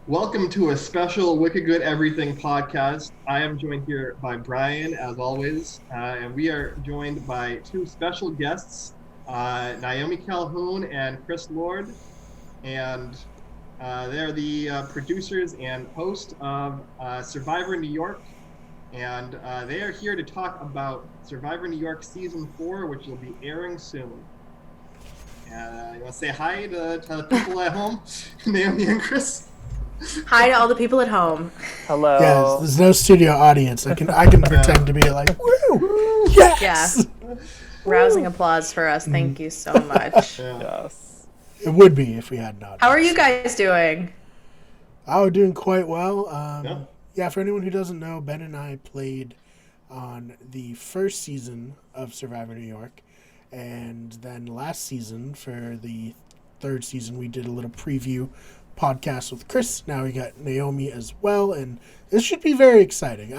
Welcome to a special Wicked Good Everything podcast. I am joined here by Brian, as always, and we are joined by two special guests, Naomi Calhoun and Chris Lord, and they're the producers and host of Survivor New York, and they are here to talk about Survivor New York Season 4, which will be airing soon. You want to say hi to the people at home, Naomi and Chris? Hi to all the people at home. Hello. Yes, there's no studio audience. I can pretend to be like, woo, yes. Yeah. Rousing applause for us. Thank you so much. Yes. It would be if we had not. How are you guys doing? Oh, doing quite well. Yeah, for anyone who doesn't know, Ben and I played on the first season of Survivor New York, and then last season for the third season, we did a little preview podcast with Chris. Now we got Naomi as well, and this should be very exciting.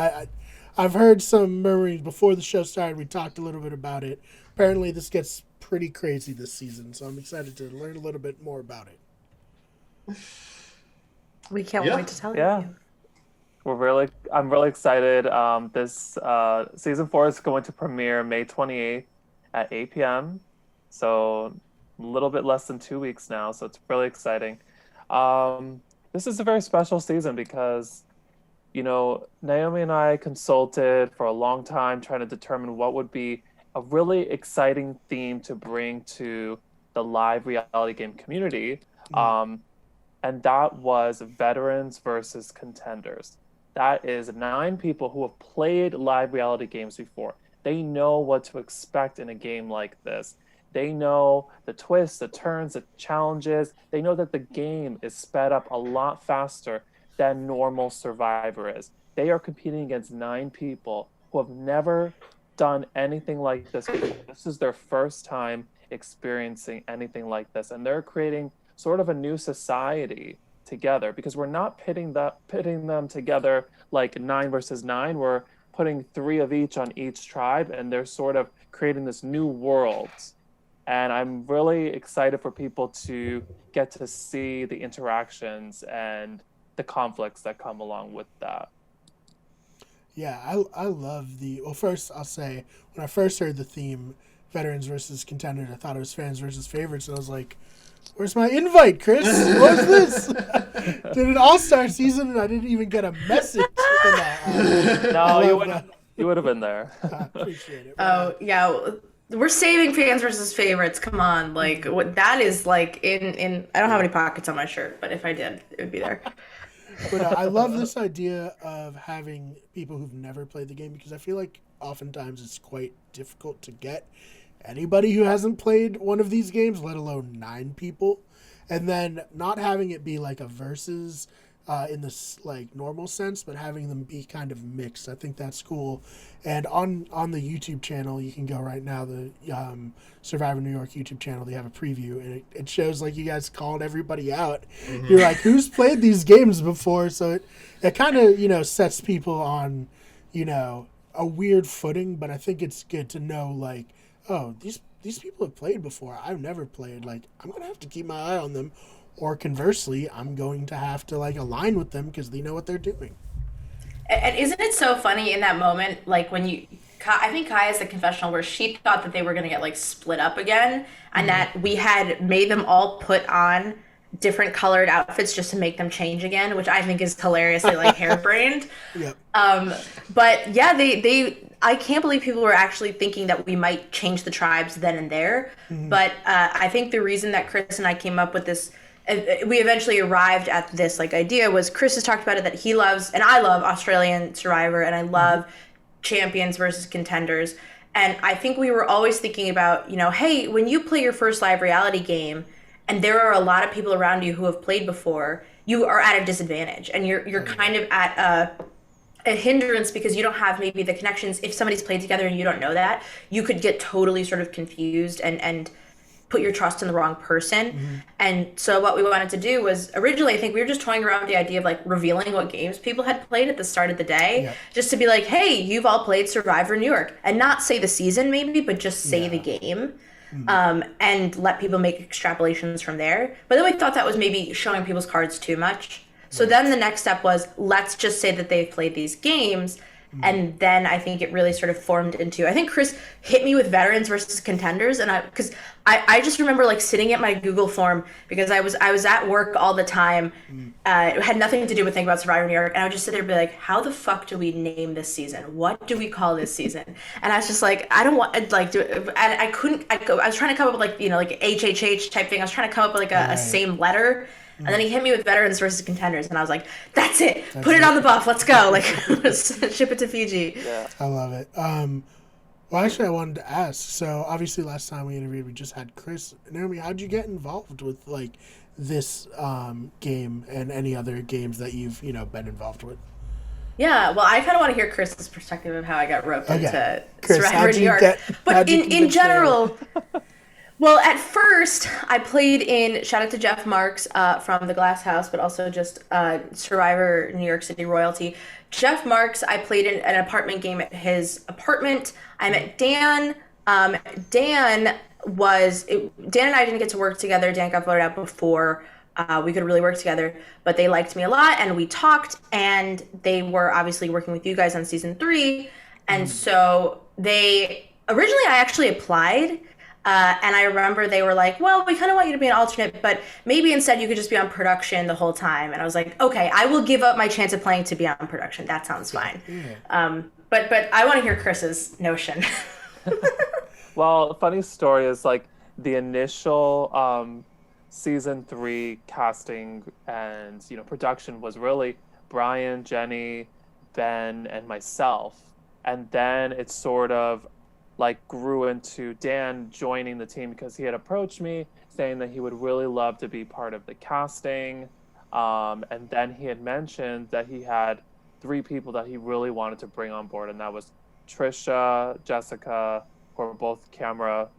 I've heard some murmurings before the show started. We talked a little bit about it. Apparently this gets pretty crazy this season, so I'm excited to learn a little bit more about it. We can't wait to tell you. I'm really excited. This season 4 is going to premiere May 28th at 8 p.m. So a little bit less than 2 weeks now, so it's really exciting. This is a very special season because, Naomi and I consulted for a long time trying to determine what would be a really exciting theme to bring to the live reality game community. And that was veterans versus contenders. That is 9 people who have played live reality games before. They know what to expect in a game like this. They know the twists, the turns, the challenges. They know that the game is sped up a lot faster than normal Survivor is. They are competing against 9 people who have never done anything like this before. This is their first time experiencing anything like this. And they're creating sort of a new society together because we're not pitting them together like 9 versus 9. We're putting 3 of each on each tribe, and they're sort of creating this new world. And I'm really excited for people to get to see the interactions and the conflicts that come along with that. Yeah, I love well, first I'll say, when I first heard the theme, veterans versus contenders, I thought it was fans versus favorites, and I was like, where's my invite, Chris? What's this? Did an all-star season, and I didn't even get a message for that. No, you would have been there. I appreciate it. Oh, yeah. We're saving fans versus favorites. Come on. Like, what that is like in I don't have any pockets on my shirt, but if I did, it would be there. But I love this idea of having people who've never played the game, because I feel like oftentimes it's quite difficult to get anybody who hasn't played one of these games, let alone 9 people, and then not having it be like a versus in this like normal sense, but having them be kind of mixed. I think that's cool. And on the YouTube channel, you can go right now, the Survivor New York YouTube channel, they have a preview, and it shows like you guys called everybody out. Mm-hmm. You're like, who's played these games before? So it kind of, sets people on, a weird footing, but I think it's good to know, like, oh, these people have played before. I've never played. Like, I'm going to have to keep my eye on them. Or conversely, I'm going to have to, like, align with them because they know what they're doing. And isn't it so funny in that moment, like when I think Kai is the confessional where she thought that they were going to get like split up again, and that we had made them all put on different colored outfits just to make them change again, which I think is hilariously like harebrained. Yep. But yeah, I can't believe people were actually thinking that we might change the tribes then and there. Mm-hmm. But I think the reason that Chris and I came up with this, we eventually arrived at this like idea, was Chris has talked about it, that he loves, and I love Australian Survivor, and I love champions versus contenders. And I think we were always thinking about, hey, when you play your first live reality game and there are a lot of people around you who have played before, you are at a disadvantage, and you're kind of at a hindrance because you don't have maybe the connections. If somebody's played together and you don't know that, you could get totally sort of confused and put your trust in the wrong person. Mm-hmm. And so what we wanted to do was, originally I think we were just toying around with the idea of like revealing what games people had played at the start of the day, just to be like, hey, you've all played Survivor New York, and not say the season maybe, but just say the game. And let people make extrapolations from there. But then we thought that was maybe showing people's cards too much. So then the next step was, let's just say that they've played these games. And then I think it really sort of formed into, I think Chris hit me with veterans versus contenders. And because I just remember like sitting at my Google form because I was at work all the time. It had nothing to do with thinking about Survivor New York. And I would just sit there and be like, how the fuck do we name this season? What do we call this season? And I was just like, I don't want like, and I couldn't, I was trying to come up with like, like HHH type thing. I was trying to come up with like a same letter. And then he hit me with veterans versus contenders, and I was like, "That's it. Put it on the buff. Let's go. Like, ship it to Fiji." Yeah. I love it. Well, actually, I wanted to ask. So, obviously, last time we interviewed, we just had Chris. Naomi, how'd you get involved with like this game and any other games that you've been involved with? Yeah, well, I kind of want to hear Chris's perspective of how I got roped into Chris, Survivor New York. But in general. Well, at first, I played in, shout out to Jeff Marks from the Glass House, but also just Survivor New York City royalty. Jeff Marks, I played in an apartment game at his apartment. I met Dan. Dan and I didn't get to work together. Dan got voted out before we could really work together, but they liked me a lot, and we talked, and they were obviously working with you guys on season 3. And so originally I actually applied. And I remember they were like, well, we kind of want you to be an alternate, but maybe instead you could just be on production the whole time. And I was like, okay, I will give up my chance of playing to be on production. That sounds fine. But I want to hear Chris's notion. Well, funny story is like the initial season 3 casting and production was really Brian, Jenny, Ben, and myself. And then it sort of like grew into Dan joining the team because he had approached me saying that he would really love to be part of the casting. And then he had mentioned that he had 3 people that he really wanted to bring on board. And that was Trisha, Jessica, who are both camera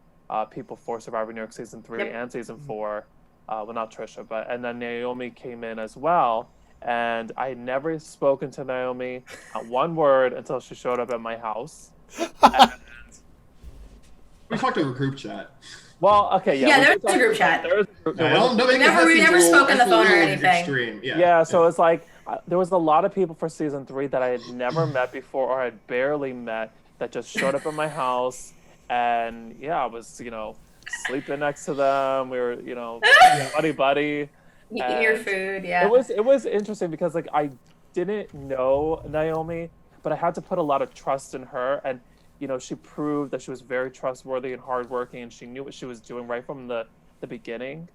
people for Survivor New York season 3 and season 4. Well, not Trisha, and then Naomi came in as well. And I had never spoken to Naomi one word until she showed up at my house. We talked over group chat. Well, okay, yeah. Yeah, there was a group chat. We never spoke on the phone or anything. Extreme. Yeah, so it's like there was a lot of people for season 3 that I had never met before or had barely met that just showed up at my house, and I was sleeping next to them. We were buddy. Eating your food, yeah. It was interesting because like I didn't know Naomi, but I had to put a lot of trust in her, and she proved that she was very trustworthy and hardworking, and she knew what she was doing right from the beginning.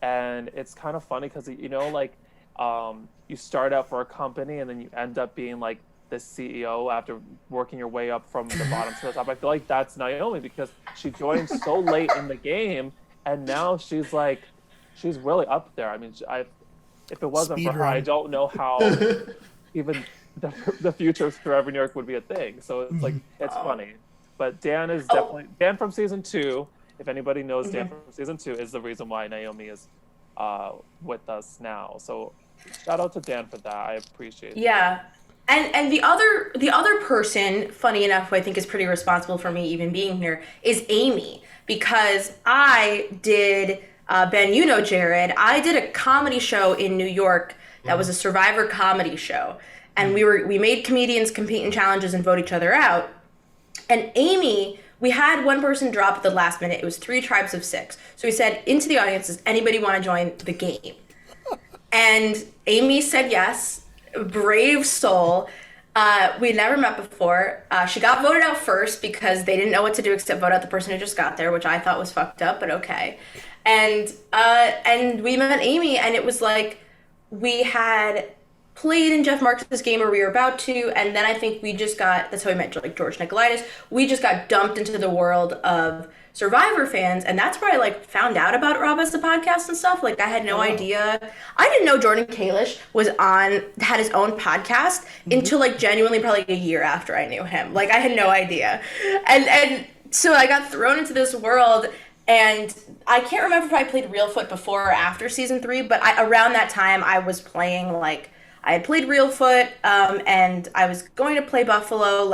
And it's kind of funny because you start out for a company and then you end up being like the CEO after working your way up from the bottom to the top. I feel like that's Naomi because she joined so late in the game, and now she's really up there. I mean, if it wasn't for her, I don't know how even the future of Survivor New York would be a thing. So it's like it's funny. But Dan is definitely Dan from season 2. If anybody knows Dan from season 2, is the reason why Naomi is with us now. So shout out to Dan for that. I appreciate it. Yeah. And the other person, funny enough, who I think is pretty responsible for me even being here, is Amy, because I did Ben, Jared. I did a comedy show in New York that was a Survivor comedy show, and we made comedians compete in challenges and vote each other out. And Amy, we had one person drop at the last minute. It was 3 tribes of 6. So we said into the audience, does anybody want to join the game? And Amy said yes. Brave soul. We had never met before. She got voted out first because they didn't know what to do except vote out the person who just got there, which I thought was fucked up, but okay. And we met Amy, and it was like we had played in Jeff Marks' game, or we were about to, and then I think we just got, that's how we met like George Nicolaitis. We just got dumped into the world of Survivor fans, and that's where I like found out about Rob as the podcast and stuff. Like I had no idea. I didn't know Jordan Kalish had his own podcast until like genuinely probably a year after I knew him. Like I had no idea. And so I got thrown into this world, and I can't remember if I played Real Foot before or after season 3, but around that time I was playing I had played Real Foot, and I was going to play Buffalo,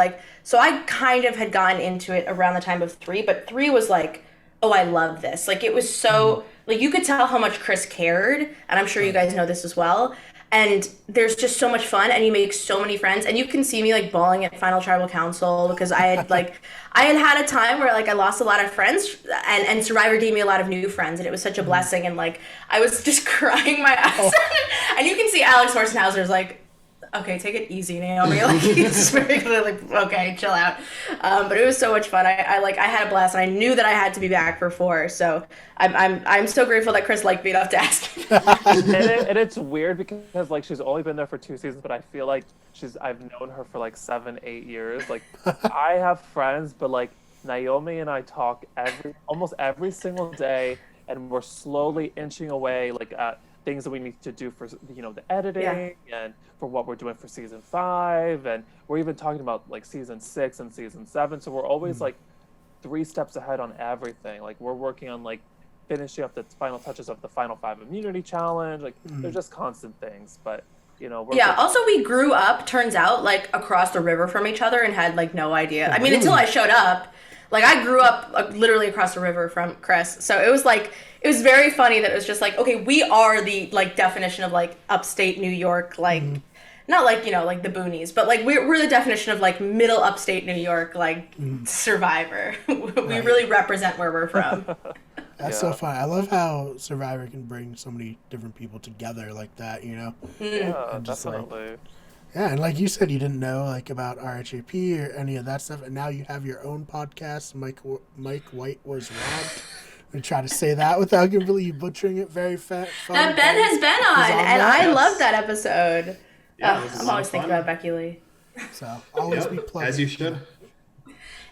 so I kind of had gotten into it around the time of 3, but 3 was like, oh, I love this. Like, it was so, you could tell how much Chris cared, and I'm sure you guys know this as well. and there's just so much fun, and you make so many friends, and you can see me like bawling at Final Tribal Council because I had a time where like I lost a lot of friends, and Survivor gave me a lot of new friends, and it was such a blessing, and like I was just crying my ass off. And you can see Alex Horstenhauser's like, okay, take it easy, Naomi. Like he's very clearly like, okay, chill out. But it was so much fun. I had a blast, and I knew that I had to be back for 4. So I'm so grateful that Chris liked me enough to ask me. And it's weird because like she's only been there for 2 seasons, but I feel like I've known her for like 7-8 years. Like I have friends, but like Naomi and I talk almost every single day, and we're slowly inching away like at things that we need to do for the editing and for what we're doing for season 5, and we're even talking about like season 6 and season 7. So we're always like 3 steps ahead on everything. Like we're working on like finishing up the final touches of the Final 5 immunity challenge. Like they're just constant things, but also we grew up, turns out, like across the river from each other and had like no idea. I mean, until I showed up. Like I grew up literally across the river from Chris, so it was very funny that it was just like, okay, we are the like definition of like upstate New York, like not like like the boonies, but like we're the definition of like middle upstate New York, like Survivor. We really represent where we're from. That's so fun. I love how Survivor can bring so many different people together like that, Yeah, Like, definitely. yeah, and like you said, you didn't know like about RHAP or any of that stuff, and now you have your own podcast. Mike White was robbed. We try to say that without completely butchering it. Very fun. That Ben has been on, and I love that episode. Yeah, I'm always thinking about Becky Lee. So always be plugging. As you should.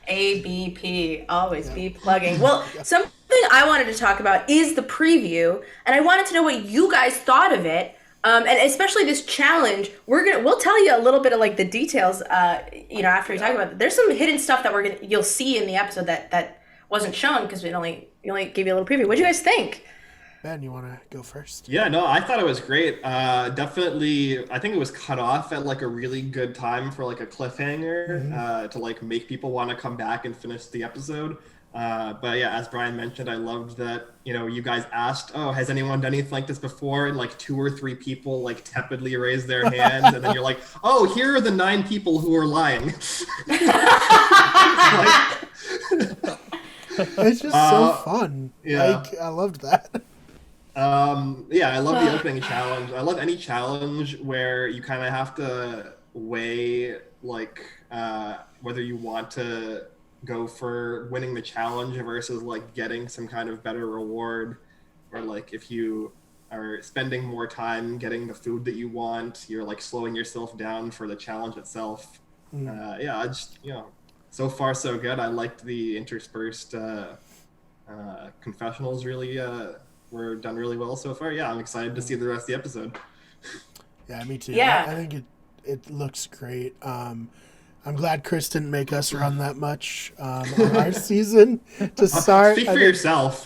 ABP, always be plugging. Well, something I wanted to talk about is the preview, and I wanted to know what you guys thought of it. And especially this challenge, we'll tell you a little bit of like the details, after we talk about it. There's some hidden stuff that you'll see in the episode that wasn't shown because we only gave you a little preview. What do you guys think? Ben, you want to go first? Yeah, no, I thought it was great. Definitely, I think it was cut off at like a really good time for like a cliffhanger to like make people want to come back and finish the episode. But yeah, as Brian mentioned, I loved that, you guys asked, oh, has anyone done anything like this before? And like 2 or 3 people like tepidly raised their hands. And then you're like, oh, here are the 9 people who are lying. It's just so fun. Yeah. Like, I loved that. Yeah, I love the opening challenge. I love any challenge where you kind of have to weigh like whether you want to go for winning the challenge versus like getting some kind of better reward, or like if you are spending more time getting the food that you want, you're like slowing yourself down for the challenge itself. Yeah, I just so far so good. I liked the interspersed confessionals. Really were done really well so far. Yeah, I'm excited to see the rest of the episode. Yeah, me too. Yeah. I think it looks great. I'm glad Chris didn't make us run that much on our season to start. Speak for yourself.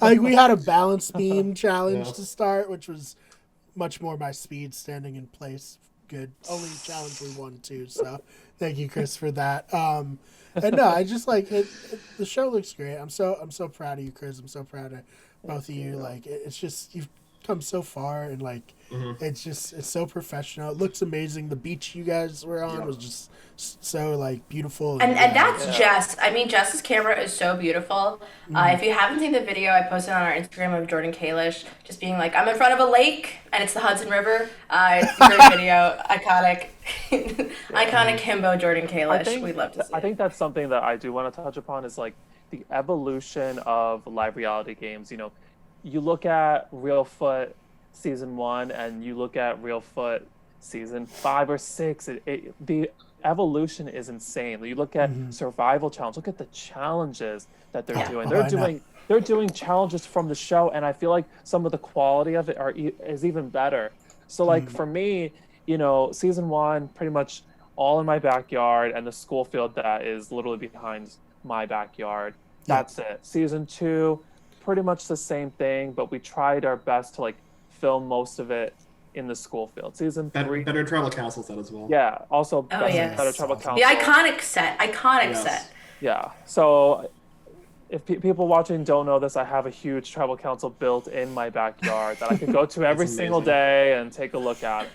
We had a balance beam challenge to start, which was much more my speed, standing in place. Good. Only challenge we won too, so thank you, Chris, for that. And no, I just like it. The show looks great. I'm so proud of you, Chris. I'm so proud of both of you. Like it's just you've come so far, and like it's so professional. It looks amazing. The beach you guys were on was just so like beautiful. And that's Jess. I mean, Jess's camera is so beautiful. If you haven't seen the video I posted on our Instagram of Jordan Kalish just being like, I'm in front of a lake and it's the Hudson River. It's a great video. Iconic himbo Jordan Kalish. We'd love to see I think that's something that I do want to touch upon is like the evolution of live reality games. You look at Real Foot season 1 and you look at Real Foot season 5 or 6. The evolution is insane. You look at Survival Challenge. Look at the challenges that they're doing. They're doing challenges from the show, and I feel like some of the quality of it is even better. So like for me, season 1 pretty much all in my backyard, and the school field that is literally behind my backyard. That's it. Season 2, pretty much the same thing, but we tried our best to like film most of it in the school field. Season 3, better tribal council set as well. Yeah, also better tribal council. The iconic set. Yeah. So if people watching don't know this, I have a huge tribal council built in my backyard that I can go to every single day and take a look at.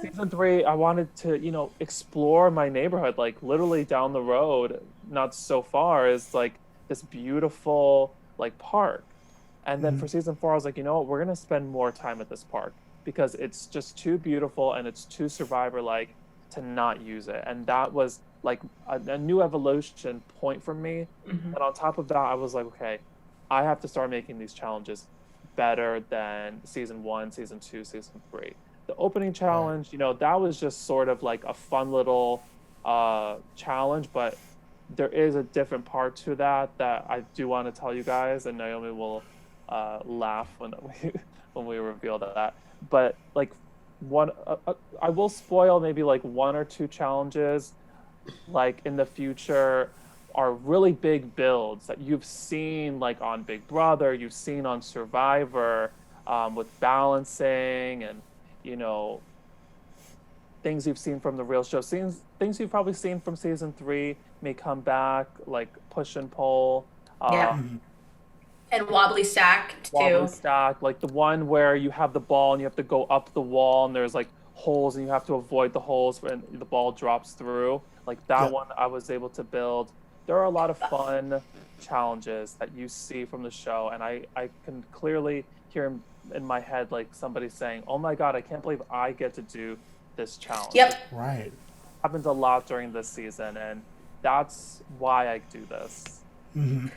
Season 3, I wanted to, explore my neighborhood, like literally down the road, not so far, is like this beautiful like park. And then for season 4, I was like, you know what, we're gonna spend more time at this park because it's just too beautiful and it's too survivor-like to not use it. And that was like a new evolution point for me. And on top of that, I was like, okay, I have to start making these challenges better than season 1, season 2, season 3. The opening challenge, that was just sort of like a fun little challenge, but there is a different part to that I do want to tell you guys, and Naomi will laugh when we reveal that. But like I will spoil maybe like 1 or 2 challenges like in the future are really big builds that you've seen like on Big Brother, you've seen on Survivor, with balancing and things you've seen from the real show. Things you've probably seen from season 3 may come back, like push and pull. And wobbly stack too. Wobbly stack, like the one where you have the ball and you have to go up the wall and there's like holes and you have to avoid the holes when the ball drops through. Like that one I was able to build. There are a lot of fun challenges that you see from the show, and I can clearly hear in my head like somebody saying, "Oh my god, I can't believe I get to do this challenge." Yep. Right. It happens a lot during this season, and that's why I do this. And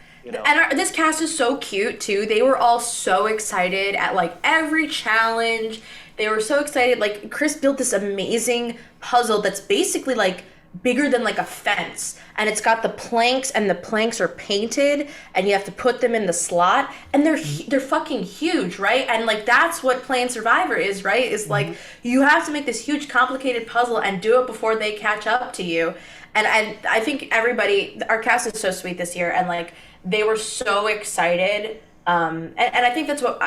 this cast is so cute too. They were all so excited at like every challenge. They were so excited. Like Chris built this amazing puzzle that's basically like bigger than like a fence, and it's got the planks, and the planks are painted, and you have to put them in the slot, and they're fucking huge, right? And like that's what playing Survivor is, right? Is like you have to make this huge complicated puzzle and do it before they catch up to you. And I think our cast is so sweet this year, and like they were so excited. And I think that's what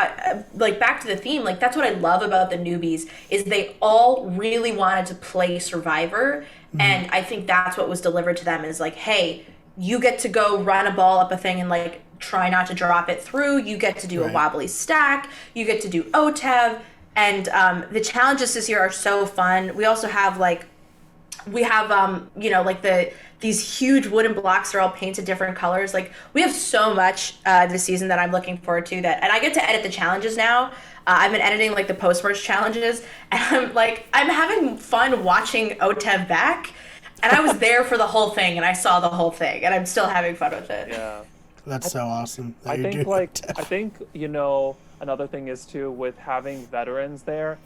like back to the theme, like that's what I love about the newbies is they all really wanted to play Survivor. And I think that's what was delivered to them is like, hey, you get to go run a ball up a thing and like try not to drop it through. You get to do a wobbly stack. You get to do OTEV. And the challenges this year are so fun. We also have like, these huge wooden blocks are all painted different colors. Like we have so much this season that I'm looking forward to and I get to edit the challenges now. I've been editing like the post-merge challenges, and I'm having fun watching OTEV back, and I was there for the whole thing and I saw the whole thing and I'm still having fun with it. Yeah. That's so awesome. I think another thing is too with having veterans there,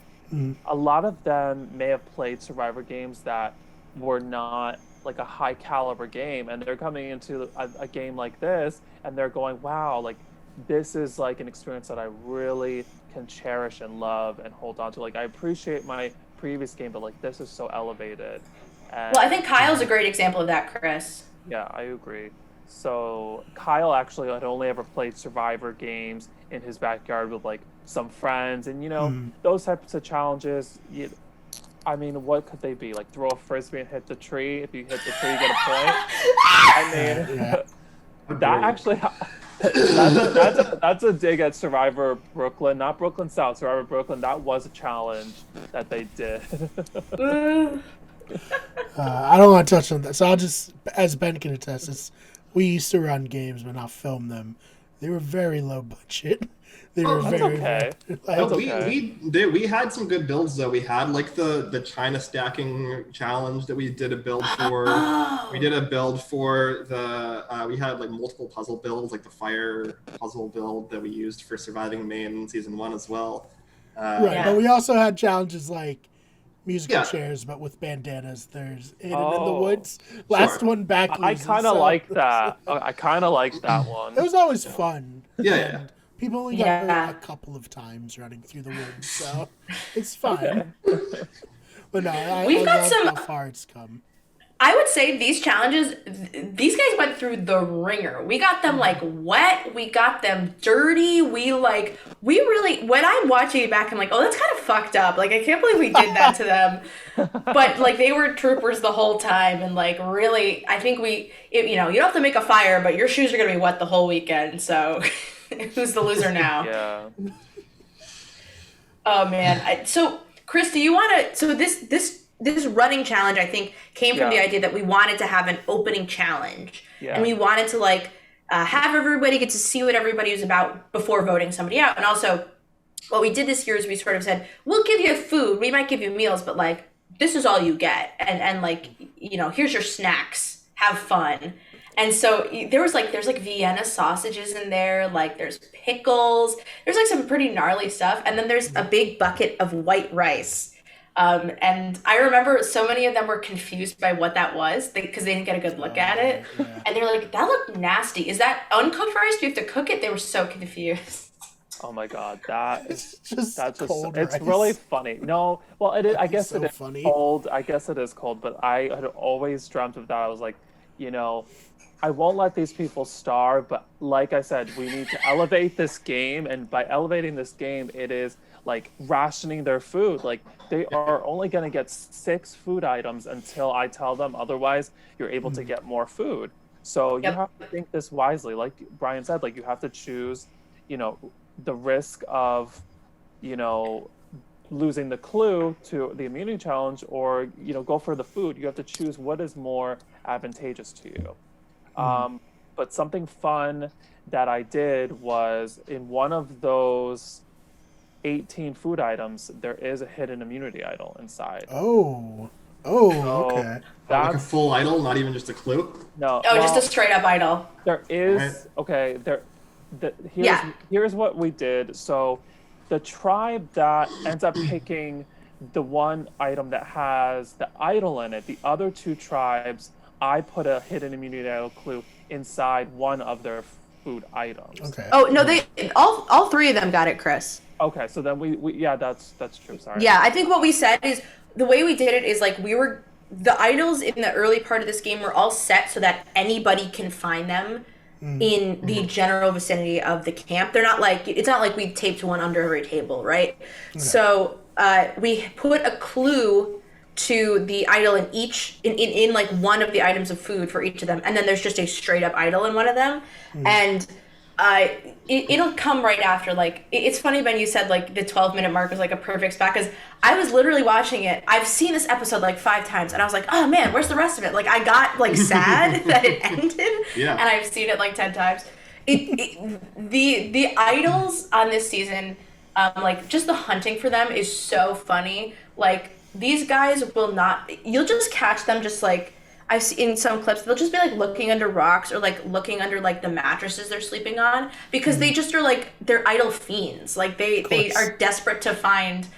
a lot of them may have played Survivor games that were not like a high caliber game, and they're coming into a game like this and they're going, wow, like this is like an experience that I really can cherish and love and hold on to. Like I appreciate my previous game, but like this is so elevated. And, well, I think Kyle's a great example of that, Chris. Yeah, I agree. So Kyle actually had only ever played Survivor games in his backyard with like some friends, and those types of challenges. I mean, what could they be? Like throw a frisbee and hit the tree. If you hit the tree, you get a point. I mean, that actually. That's a dig at Survivor Brooklyn, not Brooklyn South, Survivor Brooklyn. That was a challenge that they did. I don't want to touch on that, so I'll just, as Ben can attest, we used to run games but not film them. They were very low budget. They were very okay. We had some good builds though. We had like the China stacking challenge that we did a build for. We did a build for we had like multiple puzzle builds, like the fire puzzle build that we used for surviving Maine season 1 as well. But we also had challenges like musical chairs, but with bandanas. There's hidden in the woods. Last one back. I kind of like that. I kind of like that one. It was always fun. Yeah. People only got hurt a couple of times running through the woods, so it's fine. But no, I love how far it's come. I would say these challenges, these guys went through the ringer. We got them like wet. We got them dirty. We really, when I'm watching it back, I'm like, oh, that's kind of fucked up. Like, I can't believe we did that to them. But like, they were troopers the whole time. And like, really, I think you don't have to make a fire, but your shoes are going to be wet the whole weekend. So who's the loser now? Yeah. Oh man. So Chris, do you want to, so this running challenge, I think, came from the idea that we wanted to have an opening challenge. Yeah. And we wanted to have everybody get to see what everybody was about before voting somebody out. And also, what we did this year is we sort of said, we'll give you food, we might give you meals, but like, this is all you get. And like, here's your snacks, have fun. And so there's Vienna sausages in there, like there's pickles, there's like some pretty gnarly stuff. And then there's a big bucket of white rice. And I remember so many of them were confused by what that was because they didn't get a good look at it. Yeah. And they're like, that looked nasty. Is that uncooked rice? Do you have to cook it? They were so confused. Oh my God, that's just it's really funny. No, well, it is, I guess so it is funny. Cold. I guess it is cold, but I had always dreamt of that. I was like, I won't let these people starve, but like I said, we need to elevate this game, and by elevating this game, it is like rationing their food. Like, they are only going to get 6 food items until I tell them otherwise. You're able to get more food. So you have to think this wisely. Like Brian said, like, you have to choose, the risk of, losing the clue to the immunity challenge, or, go for the food. You have to choose what is more advantageous to you. But something fun that I did was, in one of those 18 food items, there is a hidden immunity idol inside. Oh, so okay. That's like a full idol, not even just a clue? No. Oh, just a straight up idol. There is, okay, here's what we did. So the tribe that ends up picking the one item that has the idol in it, the other 2 tribes, I put a hidden immunity idol clue inside one of their food items. Okay. Oh no, they all 3 of them got it, Chris. Okay, so then we that's true. Sorry. Yeah, I think what we said is the way we did it is like the idols in the early part of this game were all set so that anybody can find them in the general vicinity of the camp. They're not like, it's not like we taped one under every table, right? Okay. So we put a clue to the idol in each in like one of the items of food for each of them, and then there's just a straight up idol in one of them. And it'll come right after. Like, it's funny, Ben, you said like the 12-minute mark was like a perfect spot, because I was literally watching it. I've seen this episode like 5 times, and I was like, oh man, where's the rest of it? Like, I got like sad that it ended. Yeah. And I've seen it like 10 times. The idols on this season, like, just the hunting for them is so funny. Like, these guys you'll just catch them just like, I've seen in some clips, they'll just be like looking under rocks or like looking under like the mattresses they're sleeping on, because they just are like, they're idol fiends. Like, they are desperate to find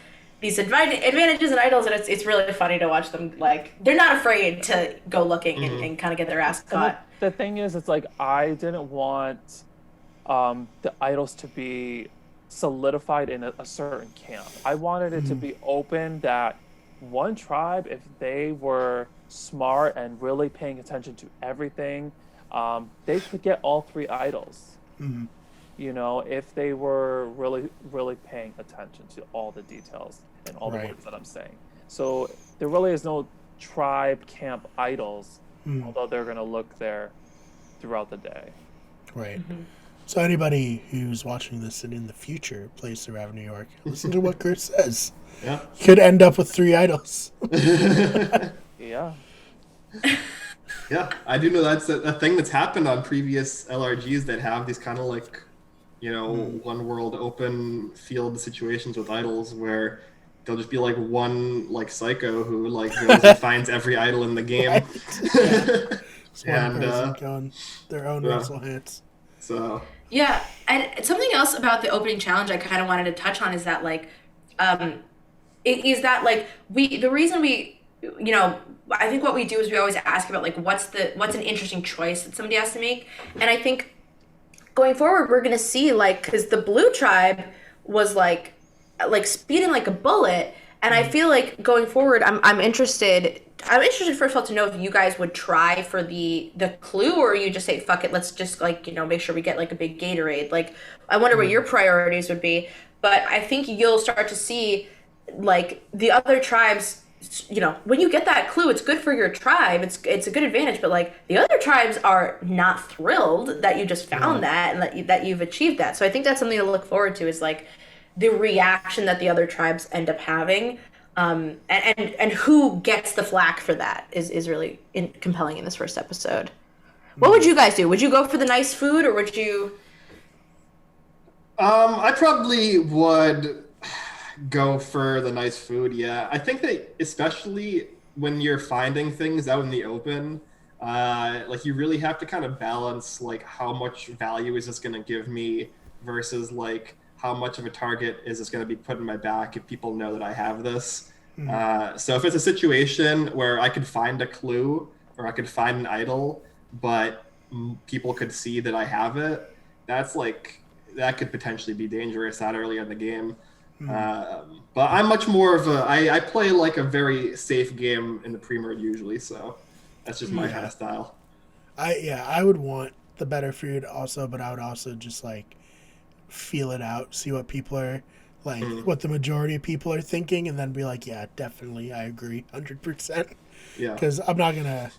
these advantages and idols, and it's really funny to watch them. Like, they're not afraid to go looking and kind of get their ass caught. The thing is, it's like, I didn't want the idols to be solidified in a certain camp. I wanted it to be open, that one tribe, if they were smart and really paying attention to everything, they could get all 3 idols. If they were really, really paying attention to all the details and all the words that I'm saying. So there really is no tribe camp idols, although they're going to look there throughout the day. Right. So anybody who's watching this and in the future plays Survivor New York, listen to what Chris says. Yeah. Could end up with 3 idols. Yeah. Yeah, I do know that's a thing that's happened on previous LRGs that have these kind of like, one world open field situations with idols, where there'll just be like one like psycho who like goes and finds every idol in the game. Right. Yeah. And going their own wrestle hits. So yeah, and something else about the opening challenge I kind of wanted to touch on is that like, the reason we, I think what we do is we always ask about like, what's an interesting choice that somebody has to make. And I think going forward, we're going to see like, cause the blue tribe was like speeding like a bullet. And I feel like going forward, I'm interested. I'm interested first of all to know if you guys would try for the clue, or you just say fuck it, let's just like make sure we get like a big Gatorade. Like I wonder what your priorities would be. But I think you'll start to see like the other tribes. When you get that clue, it's good for your tribe. It's a good advantage. But like the other tribes are not thrilled that you just found that and that you've achieved that. So I think that's something to look forward to. Is like the reaction that the other tribes end up having, and who gets the flack for that is really compelling in this first episode. What would you guys do? Would you go for the nice food, or would you? I probably would go for the nice food. Yeah, I think that especially when you're finding things out in the open, like you really have to kind of balance like how much value is this going to give me versus like how much of a target is this going to be put in my back if people know that I have this. So if it's a situation where I could find a clue or I could find an idol, but people could see that I have it, that could potentially be dangerous that early in the game. But I'm much more of I play like a very safe game in the pre-mode usually, so that's just my kind of style. I would want the better food also, but I would also just like feel it out, see what people are like, what the majority of people are thinking, and then be like, yeah, definitely, I agree, 100%. Yeah. Because I'm not gonna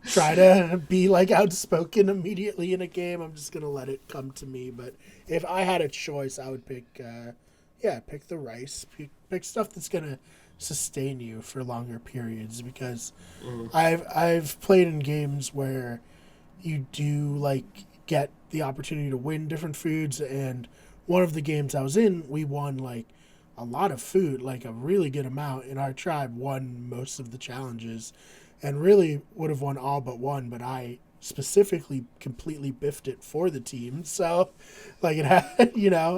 try to be like outspoken immediately in a game. I'm just gonna let it come to me. But if I had a choice, I would pick the rice, pick stuff that's gonna sustain you for longer periods. Because I've played in games where you do like get the opportunity to win different foods, and one of the games I was in, we won like a lot of food, like a really good amount, and our tribe won most of the challenges and really would have won all but one, but I specifically completely biffed it for the team. So like it had,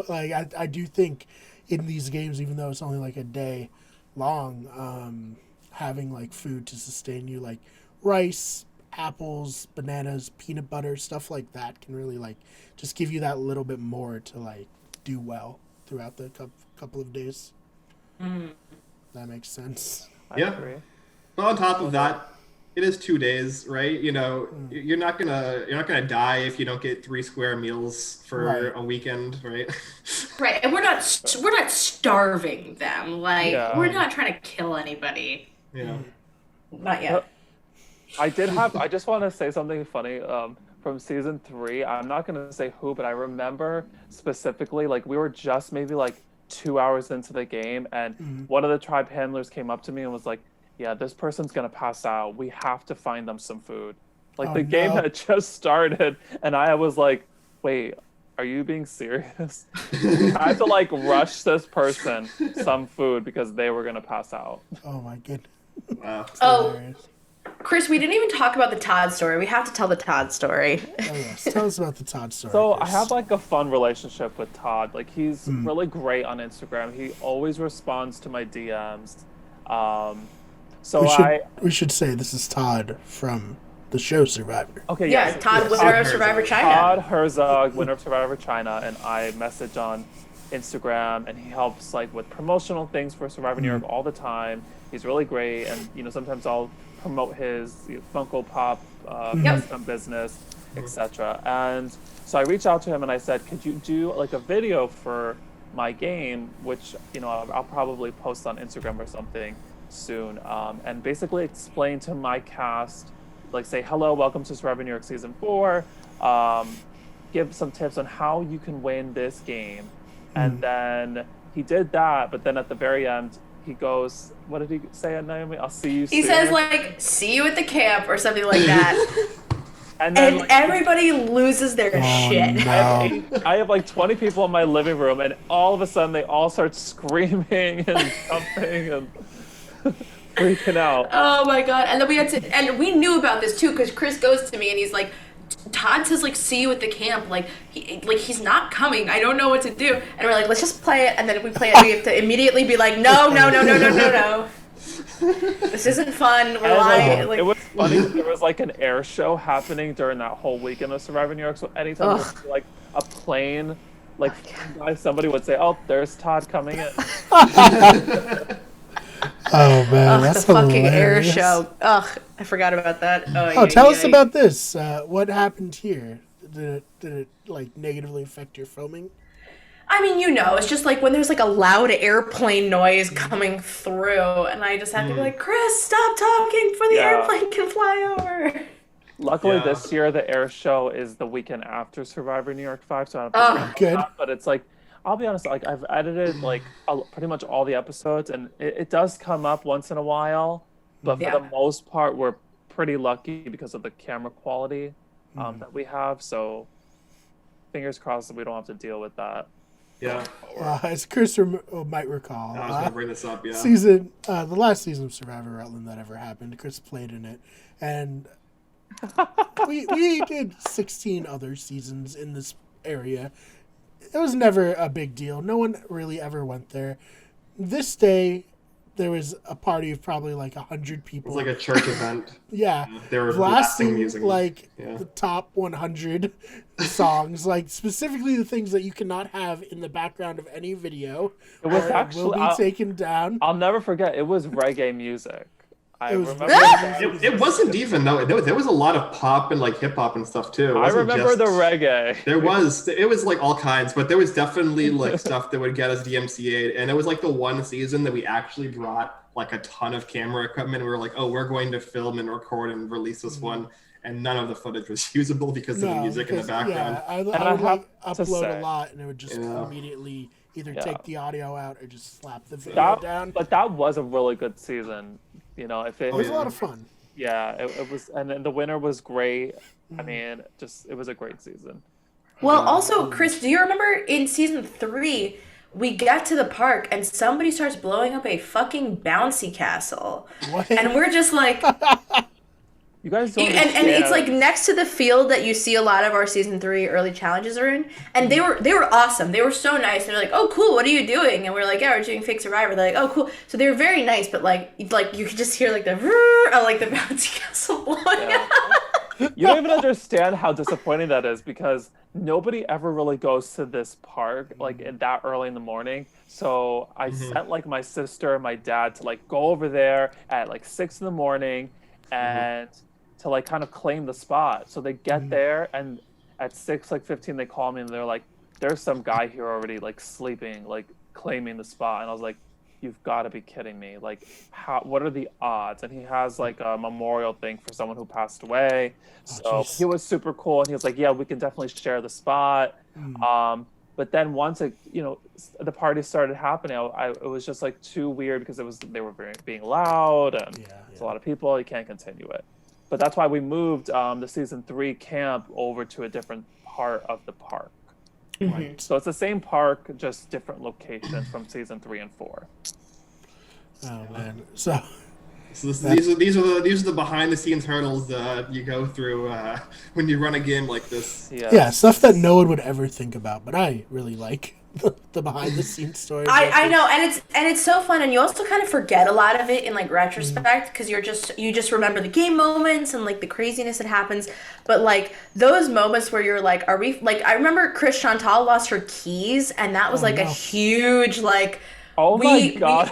like I do think in these games, even though it's only like a day long, having like food to sustain you, like rice, apples, bananas, peanut butter, stuff like that can really like just give you that little bit more to like do well throughout the couple of days. That makes sense. I agree. But on top of that, it is 2 days, right? You're not gonna die if you don't get 3 square meals for a weekend, right? Right, and we're not starving them. Like we're not trying to kill anybody. Yeah. Not yet. I just want to say something funny from season 3. I'm not going to say who, but I remember specifically, like, we were just maybe like 2 hours into the game, and one of the tribe handlers came up to me and was like, yeah, this person's going to pass out. We have to find them some food. Like, the game had just started, and I was like, wait, are you being serious? I had to, like, rush this person some food because they were going to pass out. Oh, my goodness. Wow. Hilarious. Chris, we didn't even talk about the Todd story. We have to tell the Todd story. Oh, yes. Tell us about the Todd story. So Chris. I have like a fun relationship with Todd. Like he's really great on Instagram. He always responds to my DMs. We should say this is Todd from the show Survivor. Okay. Yeah, yes, Todd, winner of Survivor China. Todd Herzog, winner of Survivor China, and I message on Instagram, and he helps like with promotional things for Survivor New York all the time. He's really great, and sometimes I'll promote his Funko Pop business, etc. And so I reached out to him and I said, could you do like a video for my game, which I'll probably post on Instagram or something soon, and basically explain to my cast, like say, hello, welcome to Survivor New York Season 4, give some tips on how you can win this game. And then he did that, but then at the very end, he goes, what did he say, Naomi? I'll see you soon. He says, like, see you at the camp or something like that. and then, like, everybody loses their shit. No. I have like 20 people in my living room, and all of a sudden they all start screaming and jumping and freaking out. Oh my God. And then and we knew about this too, because Chris goes to me and he's like, Todd says, like, see you at the camp. Like, he's not coming. I don't know what to do. And we're like, let's just play it. And then if we play it, we have to immediately be like, no. This isn't fun. We're lying. It was funny because there was, like, an air show happening during that whole weekend of Survivor New York. So anytime there was, like, a plane, like, somebody would say, oh, there's Todd coming in. Oh man, that's the fucking hilarious. air show. Ugh, I forgot about that. Tell us about this. What happened here? Did it like negatively affect your filming? I mean, it's just like when there's like a loud airplane noise coming through, and I just have to be like, Chris, stop talking before the airplane can fly over. Luckily, this year the air show is the weekend after Survivor New York 5, so I don't have to good. But it's like, I'll be honest, like I've edited like pretty much all the episodes, and it does come up once in a while, but for the most part, we're pretty lucky because of the camera quality that we have. So fingers crossed that we don't have to deal with that. Yeah. As Chris might recall, I was going to bring this up, the last season of Survivor Rutland that ever happened, Chris played in it, and we did 16 other seasons in this area. It was never a big deal. No one really ever went there. This day, there was a party of probably like 100 people. It was like a church event. Yeah. They were blasting music. Like the top 100 songs, like specifically the things that you cannot have in the background of any video. It was actually will be taken down. I'll never forget. It was reggae music. I remember. It wasn't even though. There was a lot of pop and like hip hop and stuff too. I remember the reggae. It was like all kinds, but there was definitely like stuff that would get us DMCA'd, and it was like the one season that we actually brought like a ton of camera equipment. We were like, oh, we're going to film and record and release this one, and none of the footage was usable because of the music in the background. Yeah, I would like upload a lot, and it would just immediately either take the audio out or just slap the video down. But that was a really good season. It was a lot of fun. Yeah, it was, and then the winner was great. I mean, it was a great season. Well, also, Chris, do you remember in season 3, we get to the park and somebody starts blowing up a fucking bouncy castle, and we're just like, you guys don't. And it's like next to the field that you see a lot of our season 3 early challenges are in, and they were awesome. They were so nice. They're like, oh cool, what are you doing? And we're like, yeah, we're doing Fake Survivor. They're like, oh cool. So they were very nice, but like you could just hear like the like the bouncy castle blowing up. You don't even understand how disappointing that is because nobody ever really goes to this park like that early in the morning. So I sent like my sister and my dad to like go over there at like 6 in the morning and to like kind of claim the spot. So they get there and at 6:15 they call me and they're like, there's some guy here already like sleeping, like claiming the spot. And I was like, you've got to be kidding me. Like, what are the odds? And he has like a memorial thing for someone who passed away. So he was super cool. And he was like, yeah, we can definitely share the spot. But then once the party started happening, it was just like too weird because they were being loud and it's a lot of people. You can't continue it. But that's why we moved the season 3 camp over to a different part of the park. Right. So it's the same park, just different locations from season 3 and 4. Oh man! So these are the behind the scenes hurdles that you go through when you run a game like this. Yeah, stuff that no one would ever think about, but I really like the behind the scenes stories. I know, and it's so fun, and you also kind of forget a lot of it in like retrospect because you just remember the game moments and like the craziness that happens. But like those moments where you're like, are we like? I remember Chris Chantal lost her keys, and that was a huge like. Oh my god.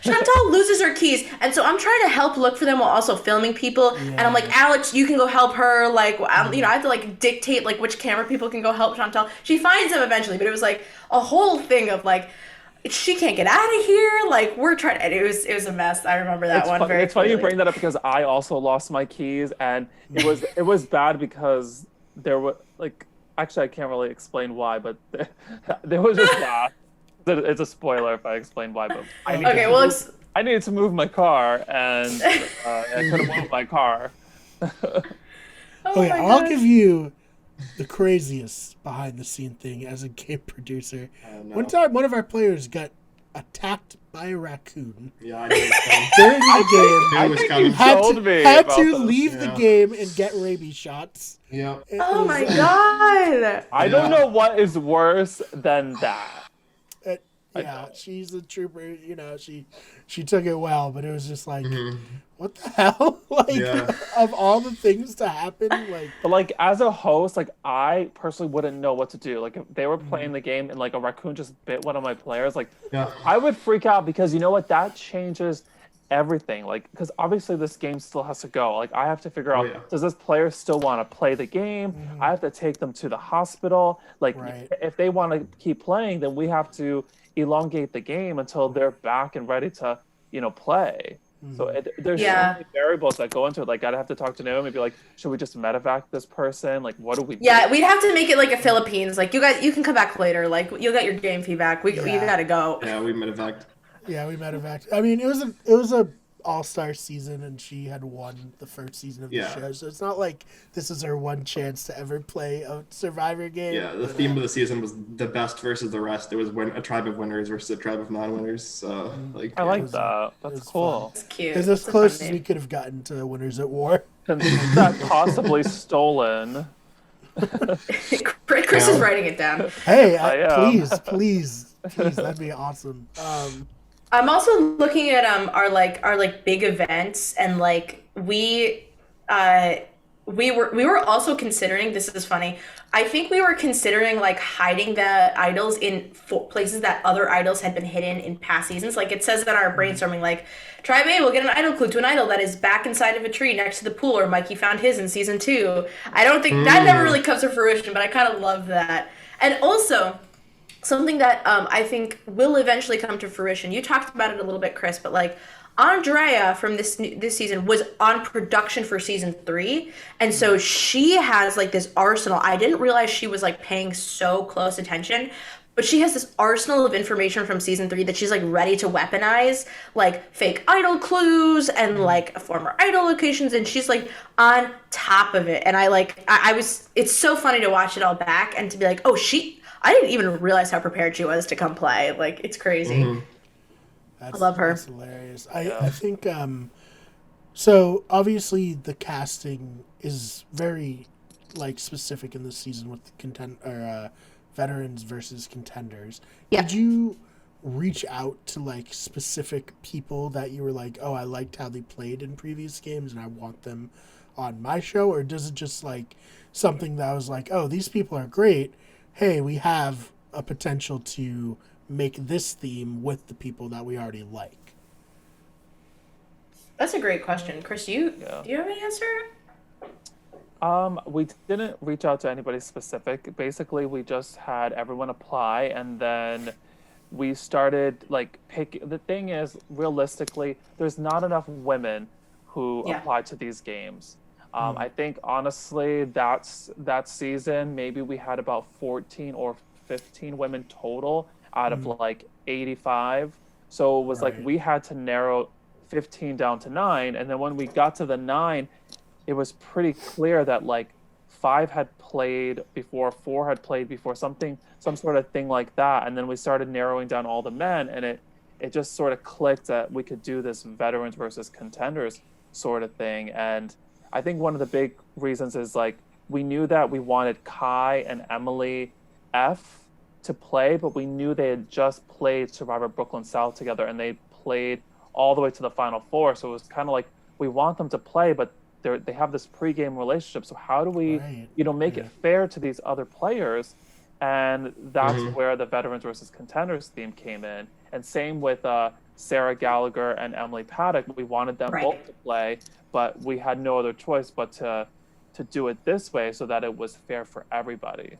Chantal loses her keys, and so I'm trying to help look for them while also filming people. And I'm like, Alex, you can go help her. Like, I have to like dictate like which camera people can go help Chantal. She finds them eventually, but it was like a whole thing of like, she can't get out of here. Like, we're trying. And it was a mess. I remember that one very. It's funny you bring that up because I also lost my keys, and it was bad because there were like. Actually, I can't really explain why, but there was just that. It's a spoiler if I explain why, but I needed to move my car, and I couldn't move my car. I'll give you the craziest behind-the-scene thing as a game producer. One time, one of our players got attacked by a raccoon. Yeah, I know. During the game, had to leave the game and get rabies shots. Yeah. Oh my god! I don't know what is worse than that. Yeah, she's a trooper. You know, she took it well, but it was just like, what the hell? Like, of all the things to happen, like. But like as a host, like I personally wouldn't know what to do. Like if they were playing the game and like a raccoon just bit one of my players, like I would freak out because you know what? That changes everything. Like because obviously this game still has to go. Like I have to figure out does this player still want to play the game? I have to take them to the hospital. Like if they want to keep playing, then we have to elongate the game until they're back and ready to, you know, play. So there's so many variables that go into it. Like I'd have to talk to Naomi and be like, should we just medevac this person? Like what do we do? Yeah, we'd have to make it like a Philippines. Like you can come back later. Like you'll get your game feedback. You gotta go. Yeah, we medevaced. Yeah, we medevaced. I mean, it was a all-star season, and she had won the first season of the show. So it's not like this is her one chance to ever play a Survivor game. Yeah, the theme of the season was the best versus the rest. It was a tribe of winners versus a tribe of non-winners. So like, I like that. That's cool. It's cute. It was as close as we could have gotten to Winners at War. That possibly stolen. Chris is writing it down. Hey, please, that'd be awesome. I'm also looking at our big events, and like we were also considering, this is funny, I think we were considering like hiding the idols in places that other idols had been hidden in past seasons. Like it says in our brainstorming, like Tribe A will get an idol clue to an idol that is back inside of a tree next to the pool, or Mikey found his in season 2. I don't think that never really comes to fruition, but I kind of love that. And also something that I think will eventually come to fruition. You talked about it a little bit, Chris, but like Andrea from this season was on production for season 3, and so she has like this arsenal. I didn't realize she was like paying so close attention, but she has this arsenal of information from season 3 that she's like ready to weaponize, like fake idol clues and like former idol locations, and she's like on top of it. And I was, it's so funny to watch it all back and to be like, oh, I didn't even realize how prepared she was to come play. Like, it's crazy. I love her. That's hilarious. I think, so obviously the casting is very, like, specific in this season with veterans versus contenders. Yeah. Did you reach out to, like, specific people that you were like, oh, I liked how they played in previous games and I want them on my show? Or does it just, like, something that was like, oh, these people are great, hey, we have a potential to make this theme with the people that we already like? That's a great question. Chris, do you have an answer? We didn't reach out to anybody specific. Basically, we just had everyone apply, and then we started like pick. The thing is, realistically, there's not enough women who apply to these games. I think honestly, that season, maybe we had about 14 or 15 women total out of like 85. So it was like we had to narrow 15 down to 9. And then when we got to the 9, it was pretty clear that like 5 had played before, 4 had played before, some sort of thing like that. And then we started narrowing down all the men, and it just sort of clicked that we could do this veterans versus contenders sort of thing. And I think one of the big reasons is like we knew that we wanted Kai and Emily F to play, but we knew they had just played Survivor Brooklyn South together, and they played all the way to the Final Four. So it was kind of like we want them to play, but they have this pregame relationship. So how do we, make it fair to these other players? And that's where the veterans versus contenders theme came in. And same with Sarah Gallagher and Emily Paddock. We wanted them both to play, but we had no other choice but to do it this way so that it was fair for everybody.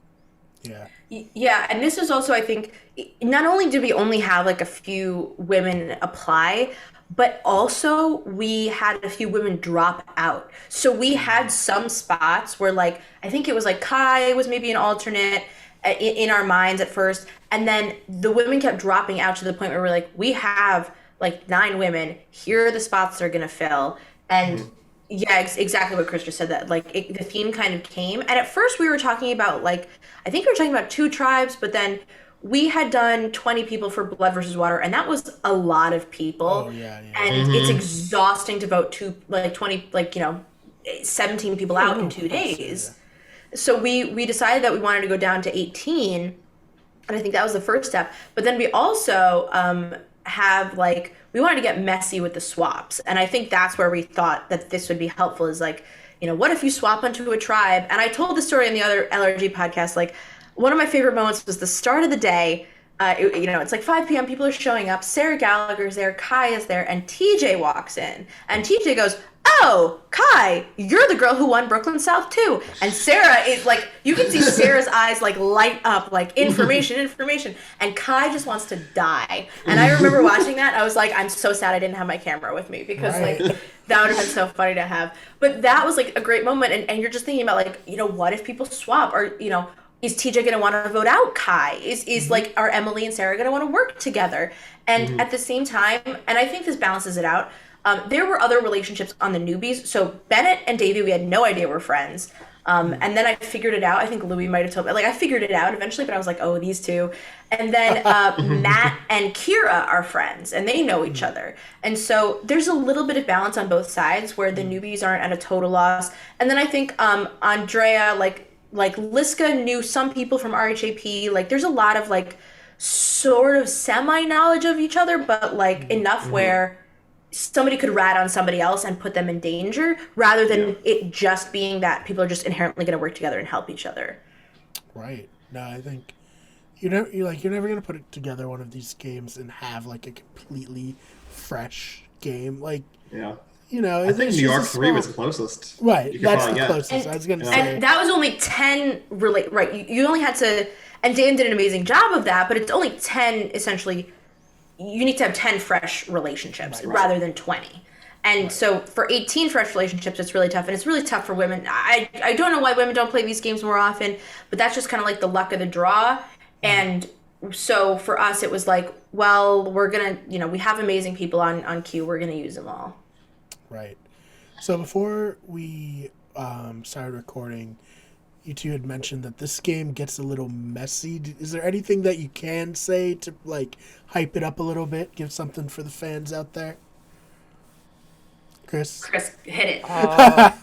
Yeah, and this is also, I think, not only did we only have like a few women apply, but also we had a few women drop out. So we had some spots where like, I think it was like Kai was maybe an alternate in our minds at first. And then the women kept dropping out to the point where we're like, we have like 9 women. Here are the spots they're going to fill. And exactly what Chris just said, that like the theme kind of came. And at first we were talking about like, I think we were talking about 2 tribes, but then we had done 20 people for Blood versus Water, and that was a lot of people. Oh, yeah. And it's exhausting to vote 17 people out in 2 days. So we decided that we wanted to go down to 18, And I think that was the first step. But then we also have like, we wanted to get messy with the swaps. And I think that's where we thought that this would be helpful is like, what if you swap onto a tribe? And I told the story in the other LRG podcast, like one of my favorite moments was the start of the day. It's like 5 p.m. People are showing up. Sarah Gallagher's there, Kai is there, and TJ walks in. And TJ goes, "Oh, Kai, you're the girl who won Brooklyn South too." And Sarah is like, you can see Sarah's eyes like light up, like information. And Kai just wants to die. And I remember watching that. I was like, I'm so sad I didn't have my camera with me because like that would have been so funny to have. But that was like a great moment. And you're just thinking about like, what if people swap or, is TJ going to want to vote out Kai? Is like, are Emily and Sarah going to want to work together? And at the same time, and I think this balances it out, there were other relationships on the newbies. So Bennett and Davey, we had no idea were friends. And then I figured it out. I think Louis might have told me, like I figured it out eventually, but I was like, oh, these two. And then Matt and Kira are friends and they know each other. And so there's a little bit of balance on both sides where the newbies aren't at a total loss. And then I think Andrea, like Liska knew some people from RHAP. Like there's a lot of like sort of semi knowledge of each other, but like enough where somebody could rat on somebody else and put them in danger rather than it just being that people are just inherently going to work together and help each other. Right. No, I think you're never going to put together one of these games and have like a completely fresh game. Like, I think New York 3 was closest. Right, that's the closest. I was going to say. And that was only 10, right, you only had to, and Dan did an amazing job of that, but it's only 10, essentially, you need to have 10 fresh relationships rather than 20. And so for 18 fresh relationships, it's really tough, and it's really tough for women. I don't know why women don't play these games more often, but that's just kind of like the luck of the draw. And so for us, it was like, well, we're going to, we have amazing people on queue, we're going to use them all. Right. So before we started recording, you two had mentioned that this game gets a little messy. Is there anything that you can say to like hype it up a little bit, give something for the fans out there? Chris, hit it.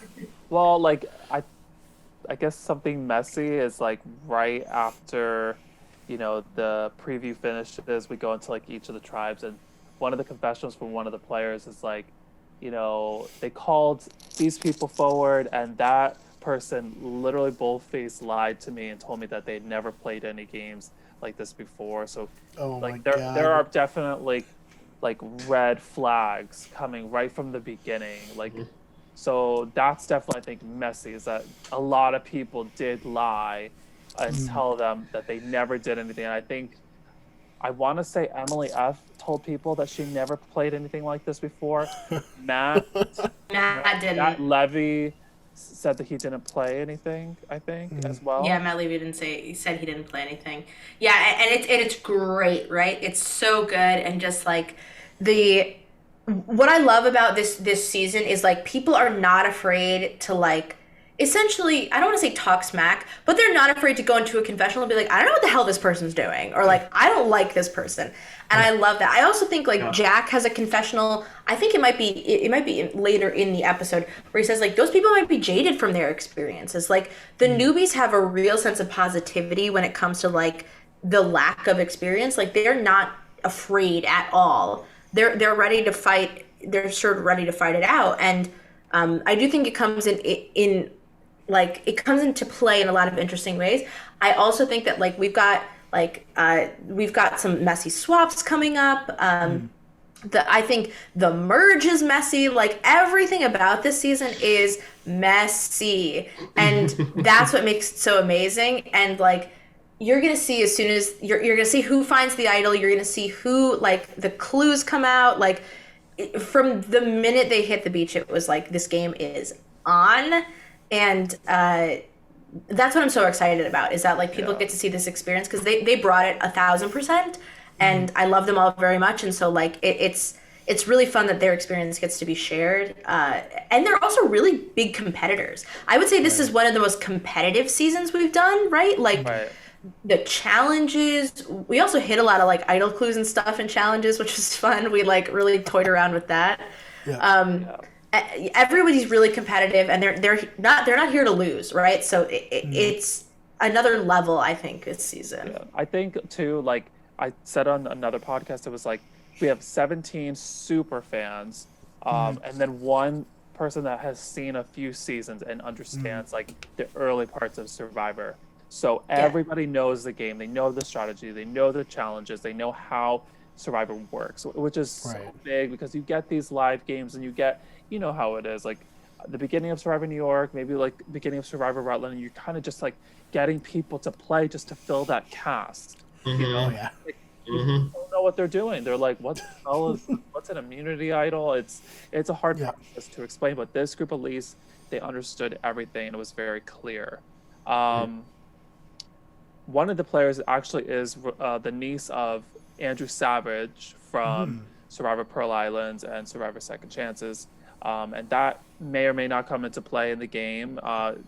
Well, like I guess something messy is like right after, the preview finishes, we go into like each of the tribes, and one of the confessions from one of the players is like, they called these people forward, and that person literally bold-faced lied to me and told me that they'd never played any games like this before. So, there are definitely like red flags coming right from the beginning. Like, so that's definitely, I think, messy. Is that a lot of people did lie and tell them that they never did anything. And I think, I want to say Emily F. told people that she never played anything like this before. Matt didn't. Matt Levy said that he didn't play anything, I think, as well. Yeah, Matt Levy said he didn't play anything. Yeah, and it's great, right? It's so good, and just like what I love about this season is like people are not afraid to like, essentially, I don't want to say talk smack, but they're not afraid to go into a confessional and be like, I don't know what the hell this person's doing, or like, I don't like this person. And I love that. I also think like Jack has a confessional. I think it might be later in the episode where he says like those people might be jaded from their experiences. Like the newbies have a real sense of positivity when it comes to like the lack of experience. Like they're not afraid at all. They're ready to fight. They're sort of ready to fight it out. And I do think it comes in like it comes into play in a lot of interesting ways. I also think that like we've got some messy swaps coming up. I think the merge is messy. Like everything about this season is messy, and that's what makes it so amazing. And like you're gonna see as soon as you're gonna see who finds the idol. You're gonna see who like the clues come out. Like from the minute they hit the beach, it was like this game is on. And that's what I'm so excited about, is that like people get to see this experience, because they brought it 1,000%, and I love them all very much. And so like it's really fun that their experience gets to be shared. And they're also really big competitors. I would say this is one of the most competitive seasons we've done, right? Like the challenges, we also hit a lot of like idol clues and stuff in challenges, which was fun. We like really toyed around with that. Everybody's really competitive, and they're not here to lose, right? So it's another level, I think, this season. Yeah, I think too, like I said on another podcast, it was like we have 17 super fans, and then one person that has seen a few seasons and understands like the early parts of Survivor. So everybody knows the game, they know the strategy, they know the challenges, they know how Survivor works, which is so big because you get these live games and you get, you know how it is, like the beginning of Survivor New York, maybe like the beginning of Survivor Rutland, and you're kind of just like getting people to play just to fill that cast. You know, like, people don't know what they're doing. They're like, "What the hell is? What's an immunity idol?" It's a hard process to explain, but this group at least they understood everything and it was very clear. One of the players actually is the niece of Andrew Savage from Survivor Pearl Islands and Survivor Second Chances. And that may or may not come into play in the game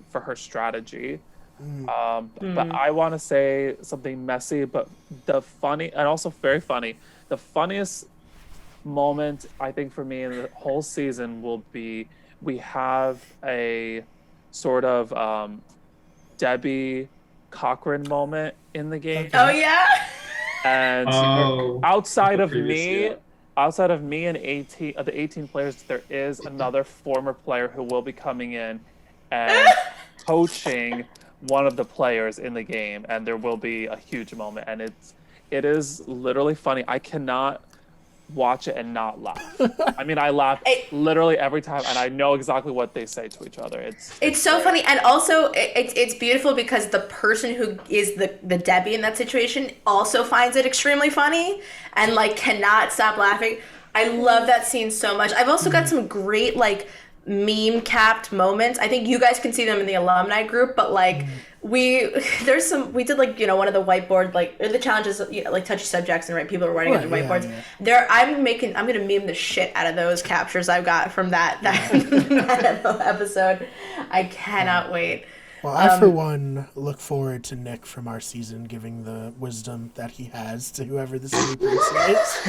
for her strategy. But I want to say something messy, but the funny, and also very funny, the funniest moment, I think, for me in the whole season will be we have a sort of Debbie Cochran moment in the game. Oh, yeah? And outside of me and the 18 players, there is another former player who will be coming in and coaching one of the players in the game, and there will be a huge moment, and it is literally funny. I cannot watch it and not laugh. I mean, I laugh literally every time, and I know exactly what they say to each other. It's so funny, and also it's beautiful because the person who is the Debbie in that situation also finds it extremely funny and like cannot stop laughing. I love that scene so much. I've also got some great like meme capped moments. I think you guys can see them in the alumni group, but like we did like, you know, one of the whiteboard, like, or the challenges, you know, like touchy subjects, and people are writing on the whiteboards. I'm gonna meme the shit out of those captures I've got from that episode. I cannot wait. Well, I for one look forward to Nick from our season giving the wisdom that he has to whoever this new person is.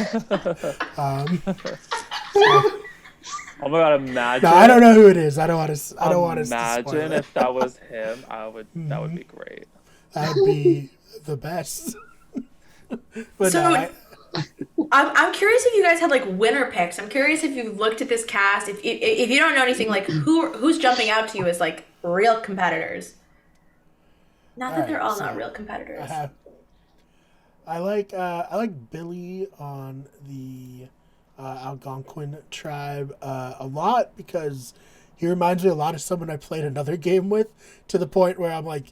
Oh my god! Imagine. No, I don't know who it is. I don't want to. Imagine if that was him. That would be great. That would be the best. But so, no, I'm curious if you guys had like winner picks. I'm curious if you've looked at this cast. If you don't know anything, like who's jumping out to you as like real competitors. Not that they're all not real competitors. I like Billy on the Algonquin tribe a lot because he reminds me a lot of someone I played another game with, to the point where I'm like,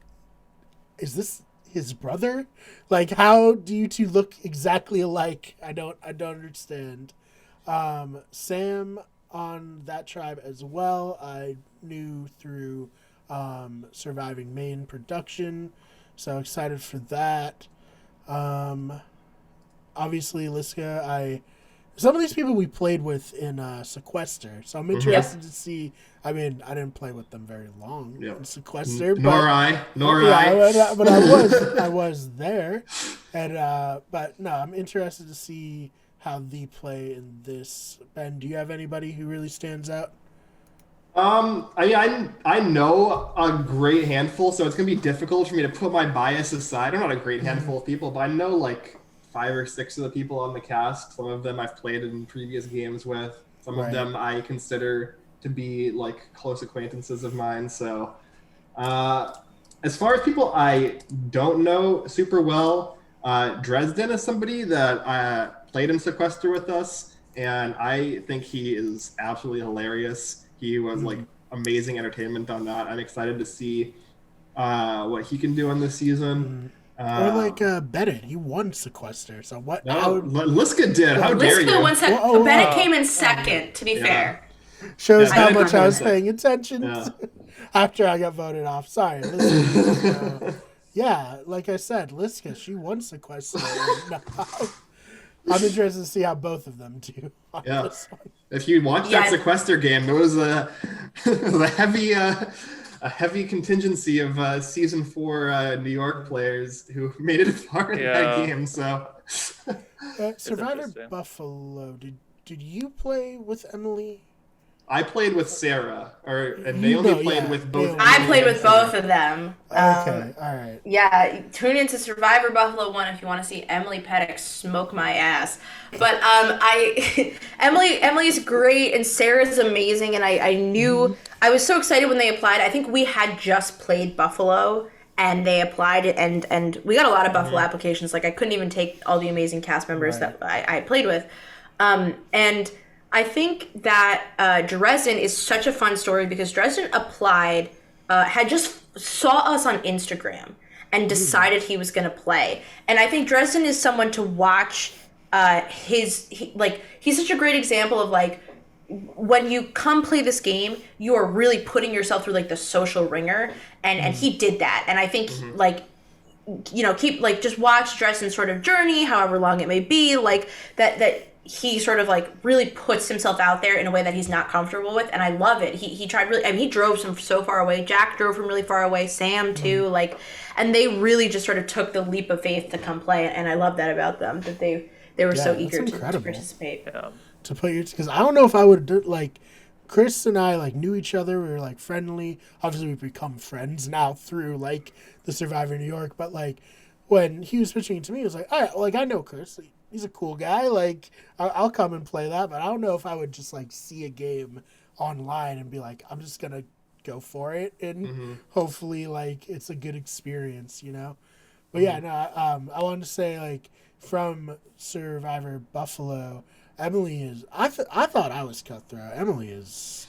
is this his brother? Like, how do you two look exactly alike? I don't understand. Sam on that tribe as well, I knew through Surviving Maine production, so excited for that. Obviously Liska, some of these people we played with in Sequester, so I'm interested to see. I mean, I didn't play with them very long in Sequester, nor I. But I was there, and but no, I'm interested to see how they play in this. Ben, do you have anybody who really stands out? I know a great handful, so it's gonna be difficult for me to put my bias aside. I'm not a great handful of people, but I know like 5 or 6 of the people on the cast. Some of them I've played in previous games with. Some of them I consider to be like close acquaintances of mine. So as far as people I don't know super well, Dresden is somebody that played in Sequester with us, and I think he is absolutely hilarious. He was like amazing entertainment on that. I'm excited to see what he can do on this season. Or like Bennett, he won Sequester. So what? Liska did. How dare you? Bennett came in second. To be fair, shows how much I was paying attention after I got voted off. Sorry, Liska. Yeah, like I said, Liska, she won Sequester. I'm interested to see how both of them do. This one. If you watch that Sequester game, there was a heavy contingency of season 4 New York players who made it far in that game. So, Survivor Buffalo, did you play with Emily? I played with Sarah, and Naomi played with both. I played with both of them. Okay, all right. Yeah, tune into Survivor Buffalo 1 if you want to see Emily Pettick smoke my ass. But Emily's great and Sarah's amazing, and I knew I was so excited when they applied. I think we had just played Buffalo and they applied and we got a lot of Buffalo applications. Like I couldn't even take all the amazing cast members that I played with. And I think that Dresden is such a fun story because Dresden applied, had just saw us on Instagram and decided he was going to play. And I think Dresden is someone to watch. He's such a great example of like, when you come play this game, you are really putting yourself through like the social ringer, and he did that. And I think just watch Dresden's sort of journey, however long it may be, like that he sort of like really puts himself out there in a way that he's not comfortable with, and I love it. He tried really. I mean, he drove from so far away. Jack drove from really far away. Sam too. And they really just sort of took the leap of faith to come play, and I love that about them, that they were so eager to participate. Yeah. To put your, because I don't know if I would do, like, Chris and I like knew each other. We were like friendly. Obviously, we've become friends now through like the Survivor New York. But like when he was pitching it to me, it was like, all right, like I know Chris. He's a cool guy. Like I'll come and play that. But I don't know if I would just like see a game online and be like, I'm just gonna go for it and hopefully like it's a good experience, you know. But yeah, no. I wanted to say like from Survivor Buffalo. Emily is. I thought I was cutthroat. Emily is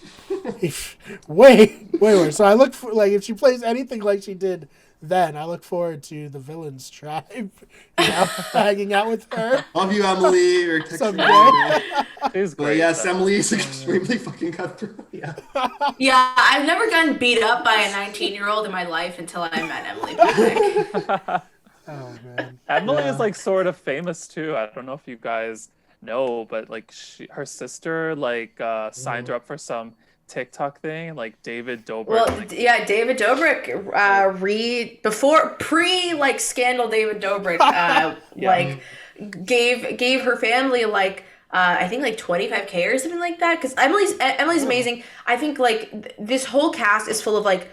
way worse. So I look for like if she plays anything like she did then, I look forward to the villains tribe, you know, hanging out with her. Love you, Emily. Or Someday. She's great. But yes, Emily is extremely fucking cutthroat. Yeah. Yeah, I've never gotten beat up by a 19-year-old in my life until I met Emily Pettick. Oh man. Emily is like sort of famous too. I don't know if you guys know, but like her sister like signed her up for some TikTok thing, like David Dobrik. Well, yeah, David Dobrik, pre scandal David Dobrik, like gave her family like I think like 25K or something like that. Because Emily's amazing. I think like this whole cast is full of like.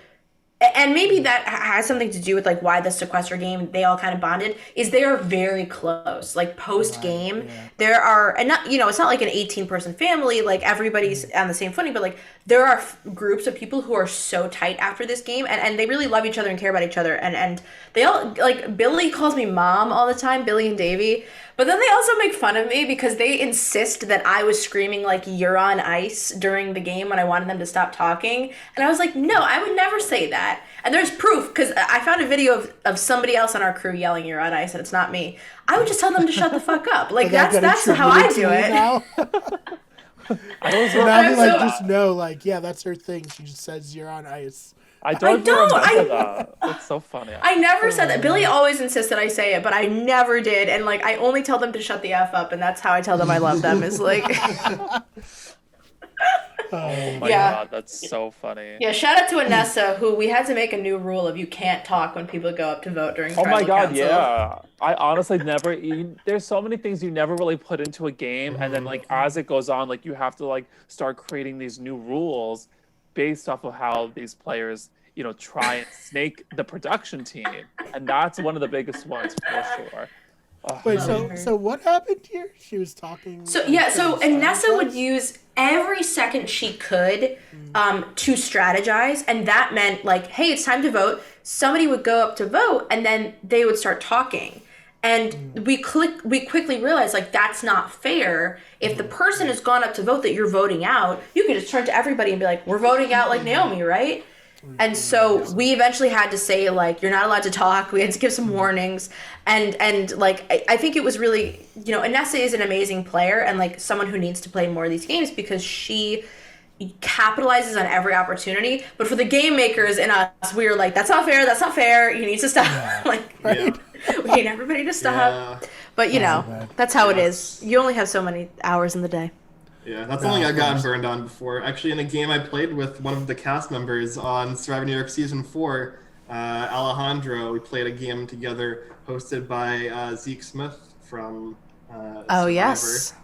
And maybe that has something to do with like why the sequester game they all kind of bonded is they are very close. Like post game, there are and not it's not like an 18-person family. Like everybody's on the same footing, but like there are groups of people who are so tight after this game, and they really love each other and care about each other. And they all like Billy calls me mom all the time, Billy and Davey. But then they also make fun of me because they insist that I was screaming like "You're on ice" during the game when I wanted them to stop talking. And I was like, no, I would never say that. And there's proof because I found a video of somebody else on our crew yelling "You're on ice" and it's not me. I would just tell them to shut the fuck up. Like that's how I do it. Now like just know like that's her thing. She just says "You're on ice." I don't remember that. It's so funny. I never said that. Billy always insists that I say it, but I never did. And like, I only tell them to shut the F up, and that's how I tell them I love them. Is like, oh my god, that's so funny. Yeah, shout out to Anessa, who we had to make a new rule of you can't talk when people go up to vote during. Oh my god, council. yeah. I honestly never. There's so many things you never really put into a game, and then like as it goes on, like you have to like start creating these new rules based off of how these players, try and snake the production team. And that's one of the biggest ones for sure. Wait, so what happened here? She was talking. So Anessa would use every second she could to strategize, and that meant like, hey, it's time to vote. Somebody would go up to vote, and then they would start talking. And we quickly realized, like, that's not fair. If the person has gone up to vote that you're voting out, you can just turn to everybody and be like, we're voting out like Naomi, right? And so we eventually had to say, like, you're not allowed to talk. We had to give some warnings. And like, I think it was really, Anessa is an amazing player and, like, someone who needs to play more of these games because she capitalizes on every opportunity. But for the game makers and us, we were like, that's not fair. You need to stop. We need everybody to stop. Yeah. But, that's how it is. You only have so many hours in the day. Yeah, that's something I've gotten burned on before. Actually, in a game I played with one of the cast members on Survivor New York Season 4, Alejandro, we played a game together hosted by Zeke Smith from Survivor. Oh, yes.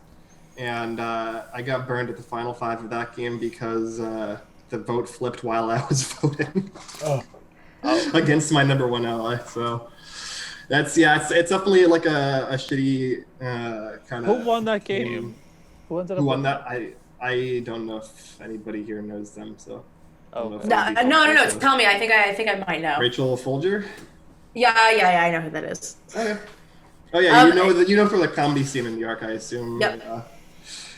and I got burned at the final 5 of that game because the vote flipped while I was voting against my number 1 ally. So that's it's definitely like a shitty kind of. Who won that game? Who ended up? Who won that? I don't know if anybody here knows them. So. No. Tell me. I think I might know. Rachel Folger. Yeah. I know who that is. Okay. Oh yeah, you know for the comedy scene in New York, I assume. Yep.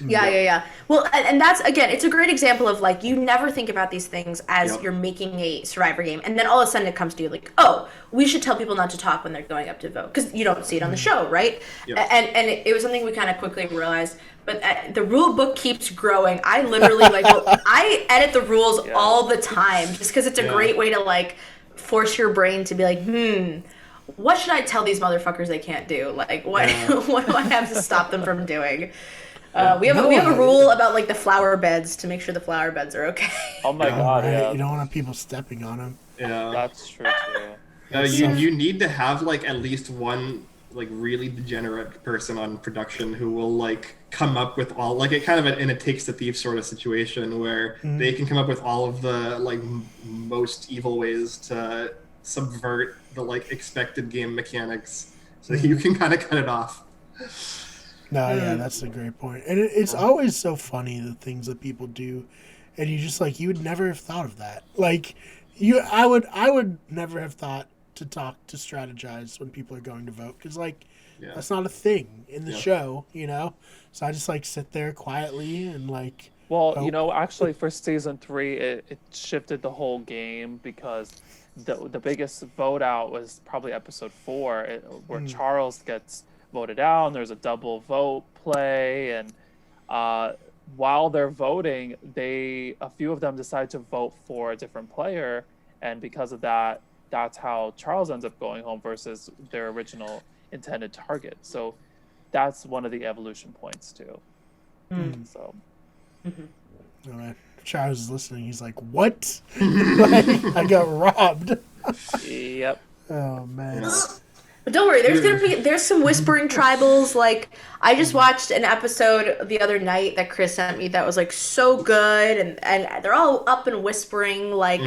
Yeah. Well, and that's, again, it's a great example of, like, you never think about these things as you're making a Survivor game, and then all of a sudden it comes to you like, oh, we should tell people not to talk when they're going up to vote, because you don't see it on the show, right? Yep. And it was something we kind of quickly realized, but the rule book keeps growing. I literally, like, I edit the rules all the time, just because it's a great way to, like, force your brain to be like, what should I tell these motherfuckers they can't do? Like, what what do I have to stop them from doing? We have a rule about, like, the flower beds to make sure the flower beds are okay. Oh my god! Right? Yeah. You don't want people stepping on them. Yeah, that's true too. You need to have, like, at least one, like, really degenerate person on production who will, like, come up with all, like, it kind of in a takes the thief sort of situation where they can come up with all of the, like, most evil ways to subvert the, like, expected game mechanics so you can kind of cut it off. No, yeah, that's a great point. And it's always so funny, the things that people do, and you just, like, you would never have thought of that. Like, I would never have thought to strategize when people are going to vote, because, like, that's not a thing in the show, you know? So I just, like, sit there quietly and, like... Well, you know, actually for season 3, it shifted the whole game, because the biggest vote out was probably episode 4, where Charles gets voted out, and there's a double vote play, and while they're voting, a few of them decide to vote for a different player, and because of that, that's how Charles ends up going home versus their original intended target. So that's one of the evolution points too. So all right. Charles is listening. He's like, what? Like, I got robbed. Yep. Oh man. But don't worry, there's some whispering tribals. Like, I just watched an episode the other night that Chris sent me that was, like, so good, and they're all up and whispering. Like,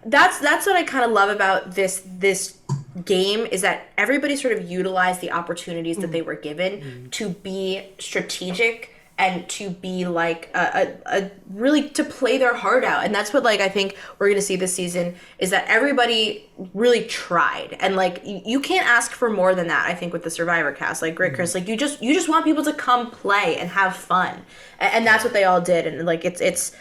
that's what I kind of love about this game, is that everybody sort of utilized the opportunities that they were given to be strategic and to be, like, a really to play their heart out. And that's what, like, I think we're gonna see this season, is that everybody really tried. And, like, you can't ask for more than that, I think, with the Survivor cast. Like, great, Chris, like, you just want people to come play and have fun. And that's what they all did. And, like, it's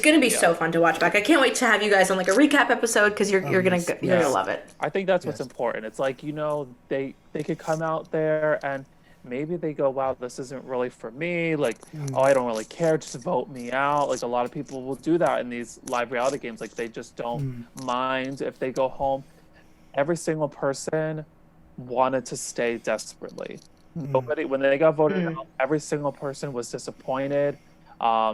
gonna be so fun to watch back. I can't wait to have you guys on, like, a recap episode, because you're gonna love it. I think that's what's important. It's like, you know, they could come out there and maybe they go, wow, this isn't really for me. Like, oh, I don't really care. Just vote me out. Like, a lot of people will do that in these live reality games. Like, they just don't mind if they go home. Every single person wanted to stay desperately. Nobody, when they got voted out, every single person was disappointed.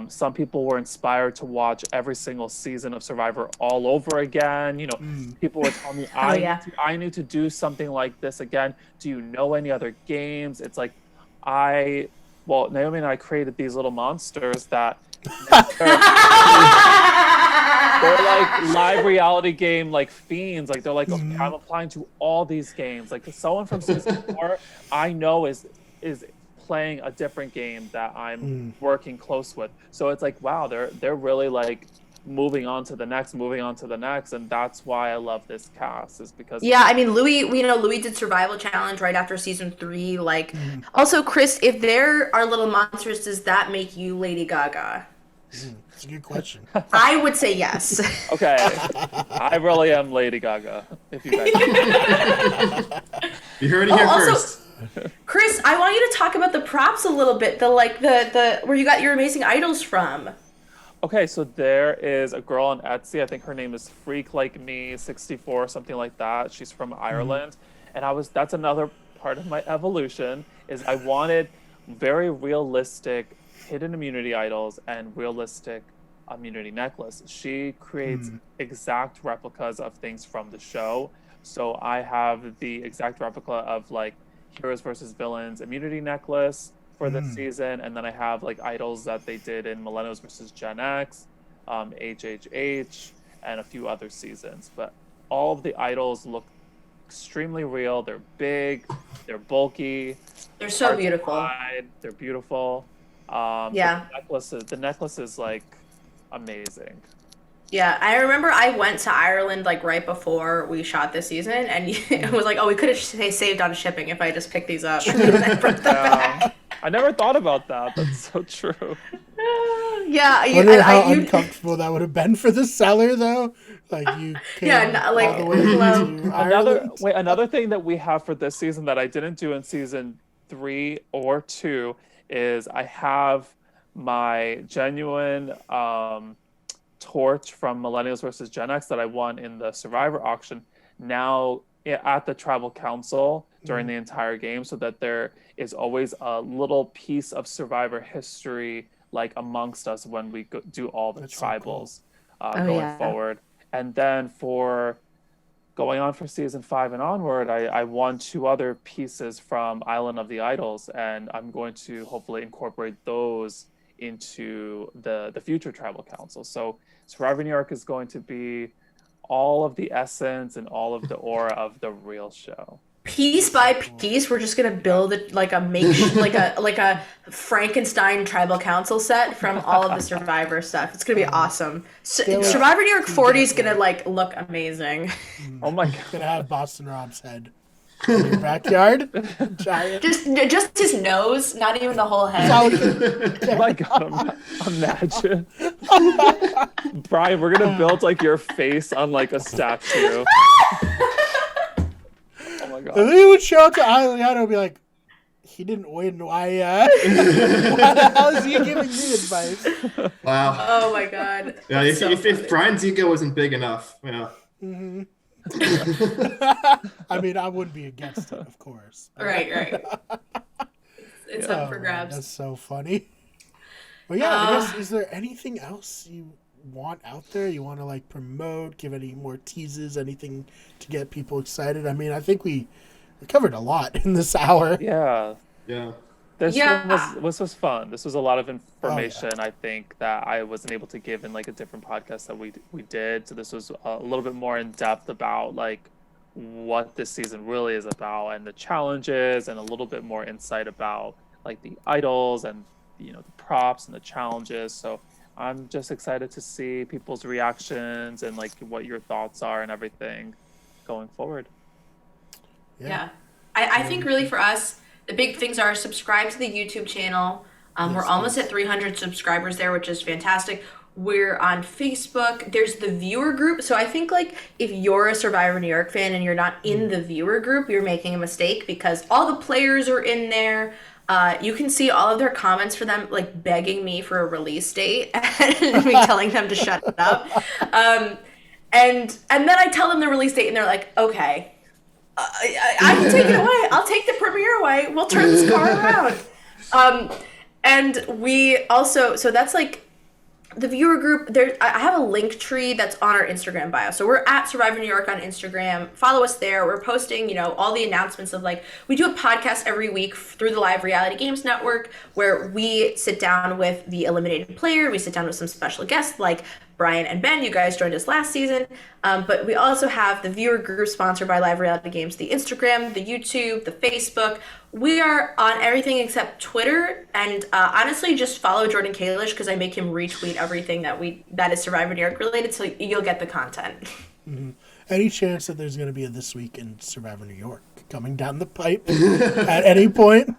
Some people were inspired to watch every single season of Survivor all over again. You know, people were telling me, I need to do something like this again. Do you know any other games? It's like, Naomi and I created these little monsters that they're like live reality game, like fiends. Like, they're like, okay, I'm applying to all these games. Like, someone from season 4 I know is playing a different game that I'm working close with. So it's like, wow, they're really, like, moving on to the next, and that's why I love this cast, is because I mean, Louis did Survival Challenge right after season 3. Like, also, Chris, if there are little monsters, does that make you Lady Gaga? That's a good question. I would say yes. Okay, I really am Lady Gaga. If you guys, you heard it here first. Chris, I want you to talk about the props a little bit. The where you got your amazing idols from. Okay, so there is a girl on Etsy. I think her name is Freak Like Me 64, something like that. She's from Ireland, and that's another part of my evolution, is I wanted very realistic hidden immunity idols and realistic immunity necklace. She creates exact replicas of things from the show. So I have the exact replica of, like, Heroes versus Villains immunity necklace. for this season, and then I have like idols that they did in Millennials versus Gen X, HHH, and a few other seasons. But all of the idols look extremely real. They're big, they're bulky, They're so beautiful. they're beautiful. Yeah. The necklace is like amazing. Yeah, I remember I went to Ireland like right before we shot this season, and it was like, oh, we could have saved on shipping if I just picked these up. And I brought them back. I never thought about that. That's so true. Yeah, I wonder how uncomfortable that would have been for the seller, though. Like you came all the way to Ireland. Another thing that we have for this season that I didn't do in season 3 or 2 is I have my genuine torch from Millennials versus Gen X that I won in the Survivor auction now at the Tribal Council during the entire game, so that there is always a little piece of Survivor history like amongst us when we do all the tribals going forward. And then for going on for season 5 and onward, I won 2 other pieces from Island of the Idols, and I'm going to hopefully incorporate those into the future Tribal Council. So Survivor New York is going to be all of the essence and all of the aura of the real show. Piece by piece, we're just gonna build it like a like a Frankenstein Tribal Council set from all of the Survivor stuff. It's gonna be awesome. Survivor New York 40 is gonna like look amazing. Oh my god! Gonna have Boston Rob's head in your backyard. Giant. Just his nose, not even the whole head. Oh my god! Imagine, Brian. We're gonna build like your face on like a statue. And then he would show up to Aliano and be like, he didn't win. Why the hell is he giving me advice? Wow. Oh my god. Yeah, if Brian's ego wasn't big enough, yeah. Mm-hmm. I mean, I wouldn't be against it, of course. Right. It's up for grabs. That's so funny. But yeah, I guess, is there anything else you want out there? You want to like promote, give any more teases, anything to get people excited? I mean, I think we covered a lot in this hour. Yeah. This was fun. This was a lot of information. I think that I wasn't able to give in like a different podcast that we did. So this was a little bit more in depth about like what this season really is about and the challenges, and a little bit more insight about like the idols and the props and the challenges. So I'm just excited to see people's reactions and like what your thoughts are and everything going forward. Yeah. I think really for us, the big things are subscribe to the YouTube channel. We're almost at 300 subscribers there, which is fantastic. We're on Facebook. There's the viewer group. So I think like if you're a Survivor New York fan and you're not in the viewer group, you're making a mistake, because all the players are in there. You can see all of their comments for them, like begging me for a release date and me telling them to shut up. And then I tell them the release date and they're like, okay, I can take it away. I'll take the premiere away. We'll turn this car around. And we also, so that's like the viewer group. I have a link tree that's on our Instagram bio. So we're at Survivor New York on Instagram. Follow us there. We're posting, all the announcements of like, we do a podcast every week through the Live Reality Games Network where we sit down with the eliminated player. We sit down with some special guests like Brian and Ben. You guys joined us last season. But we also have the viewer group sponsored by Live Reality Games, the Instagram, the YouTube, the Facebook. We are on everything except Twitter, and honestly, just follow Jordan Kalish because I make him retweet everything that is Survivor New York related, so you'll get the content. Mm-hmm. Any chance that there's going to be a This Week in Survivor New York coming down the pipe at any point?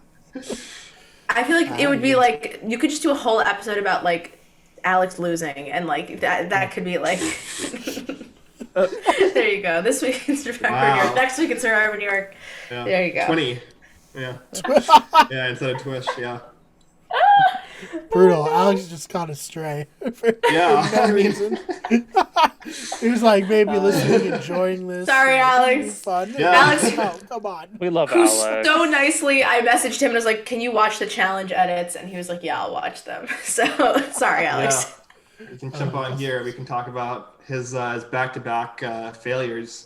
I feel like it would be like you could just do a whole episode about like Alex losing, and like that could be like. There you go. This week in Survivor New York. Next week in Survivor New York. Yeah. There you go. 20. Yeah. Yeah, instead of Twitch, yeah. Brutal. Alex just caught a stray. Yeah. No reason. He was like, maybe listening, enjoying this. Sorry, Alex. Fun. Yeah. Alex, oh, come on. We love who Alex. so nicely, I messaged him and was like, can you watch the challenge edits? And he was like, yeah, I'll watch them. So, sorry, Alex. Yeah. We can jump on here. We can talk about his back-to-back failures.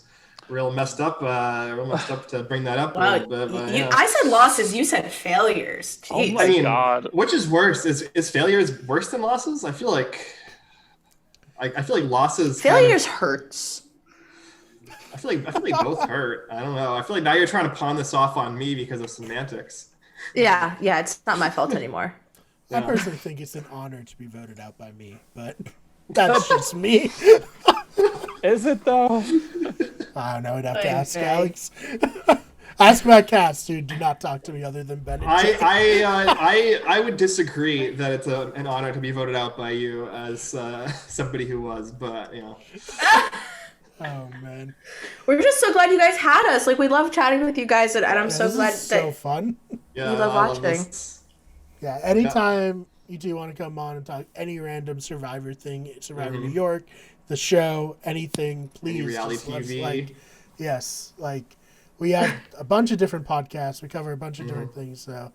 real messed up to bring that up a Wow, little bit. But, yeah. I said losses. You said failures. Oh Jeez. my God. Which is worse? Is failures worse than losses? I feel like losses. Failures hurts. I feel like both hurt. I don't know. I feel like now you're trying to pawn this off on me because of semantics. Yeah, it's not my fault anymore. I personally think it's an honor to be voted out by me, but that's just me. Is it though? I don't know. I'd have to ask Alex. Ask my cats, dude. Do not talk to me other than Ben and Jay. I would disagree that it's an honor to be voted out by you as somebody who was, but Oh man, we're just so glad you guys had us. Like we love chatting with you guys, and I'm so glad this is that so fun. Yeah, you love watching. Yeah, anytime you two want to come on and talk any random Survivor thing, Survivor New York, the show, anything, please. Any reality just let's, TV. Yes, we have a bunch of different podcasts. We cover a bunch of different things. So,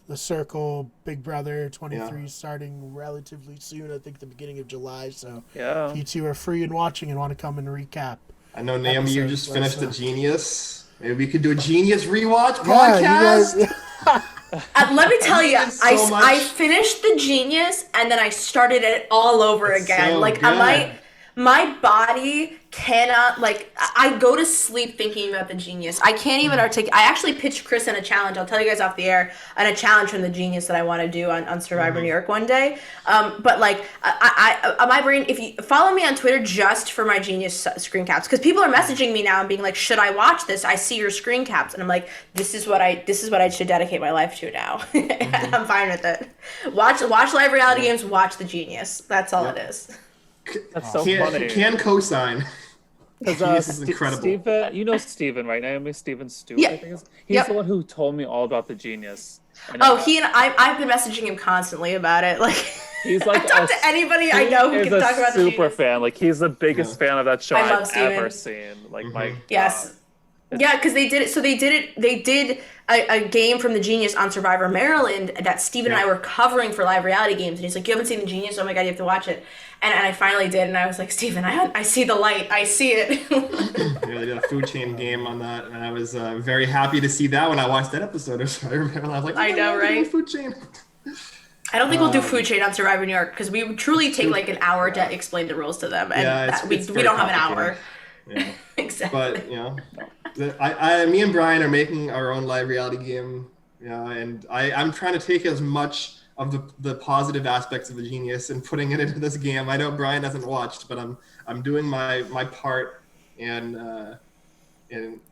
The Circle, Big Brother 23 starting relatively soon. I think the beginning of July. So if you two are free and watching and want to come and recap. I know, Naomi, you just finished The Genius. Maybe we could do a Genius rewatch podcast. You guys, let me tell you, so I finished The Genius and then I started it all over again. So like good. my body cannot, I go to sleep thinking about The Genius. I can't even articulate. I actually pitched Chris in a challenge. I'll tell you guys off the air, on a challenge from The Genius that I want to do on Survivor New York one day. But my brain, if you follow me on Twitter just for my Genius screen caps, because people are messaging me now and being like, should I watch this? I see your screen caps. And I'm like, this is what I should dedicate my life to now. And I'm fine with it. Watch live reality games, watch The Genius. That's all it is. That's so funny. Can co-sign. Because is incredible. Steven, you know Steven, right? Naomi, Steven Stewart, Yeah. I think he's the one who told me all about The Genius. And he and I've been messaging him constantly about it. He's like I talk to anybody I know who can talk about The super Genius. fan. He's the biggest fan of that show I love I've Steven. ever seen. My Yes. God. Yeah, because they did it. So they did a game from The Genius on Survivor Maryland that Steven and I were covering for live reality games. And he's like, you haven't seen The Genius? Oh my God, you have to watch it. And I finally did. And I was like, Steven, I see the light. I see it. They did a food chain game on that. And I was very happy to see that when I watched that episode of Survivor Maryland. I was like, I know, right? Food chain. I don't think we'll do food chain on Survivor New York because we truly take an hour to explain the rules to them. And we don't have an hour. Yeah. Exactly. But me and Brian are making our own live reality game, and I'm trying to take as much of the positive aspects of The Genius and putting it into this game. I know Brian hasn't watched, but I'm doing my part and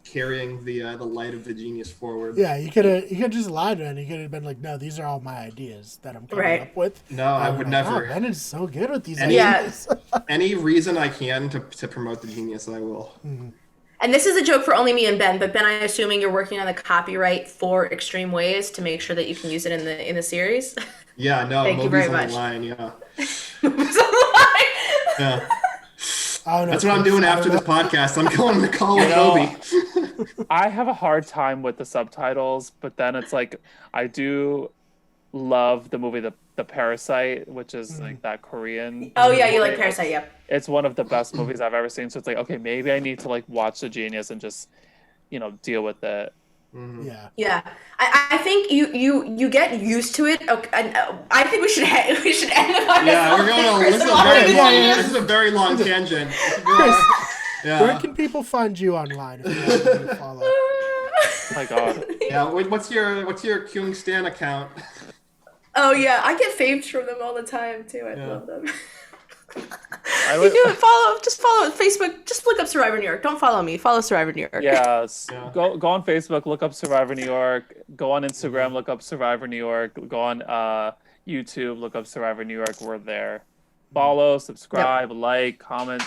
carrying the light of The Genius forward. Yeah, you could just lied to him. You could have been like, no, these are all my ideas that I'm coming up with. No, I would never. Oh, Ben is so good with these ideas. Any reason I can to promote The Genius, I will. Mm-hmm. And this is a joke for only me and Ben, but Ben, I'm assuming you're working on the copyright for Extreme Ways to make sure that you can use it in the series. Yeah, no, Thank you very Moby's on much. the line, yeah. Moby's on the line. Yeah. That's what I'm doing after this podcast. I'm going to call with Moby. I have a hard time with the subtitles, but then it's like I do love the movie The Parasite, which is that Korean. Oh yeah, you like Parasite, yep. It's one of the best movies I've ever seen. So it's like, okay, maybe I need to watch The Genius and just deal with it. Mm-hmm. Yeah. I think you get used to it. Okay, I think we should end the podcast. Yeah, we're going on. This is a very long tangent. Chris, where can people find you online if you want to follow? Oh my God. Yeah, what's your Kyung Stan account? Oh yeah, I get faves from them all the time too. I love them. would- You do it. Just follow Facebook. Just look up Survivor New York. Don't follow me. Follow Survivor New York. Yes. Go on Facebook, look up Survivor New York. Go on Instagram, look up Survivor New York. Go on YouTube, look up Survivor New York. We're there. Follow, subscribe, like, comment.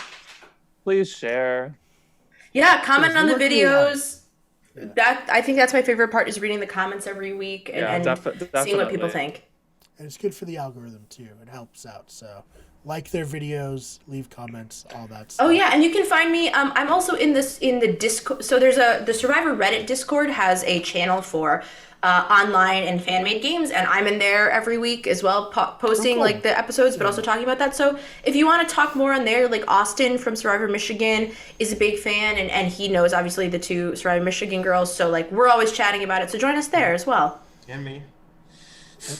Please share. Yeah, comment on the videos. Yeah. I think that's my favorite part is reading the comments every week and seeing what people think. And it's good for the algorithm too. It helps out. So like their videos, leave comments, all that stuff. Oh yeah, and you can find me. I'm also in the Discord. So the Survivor Reddit Discord has a channel for online and fan made games, and I'm in there every week as well, posting cool. like the episodes, but also talking about that. So if you want to talk more on there, like Austin from Survivor Michigan is a big fan, and he knows obviously the two Survivor Michigan girls. So like we're always chatting about it. So join us there as well. And me.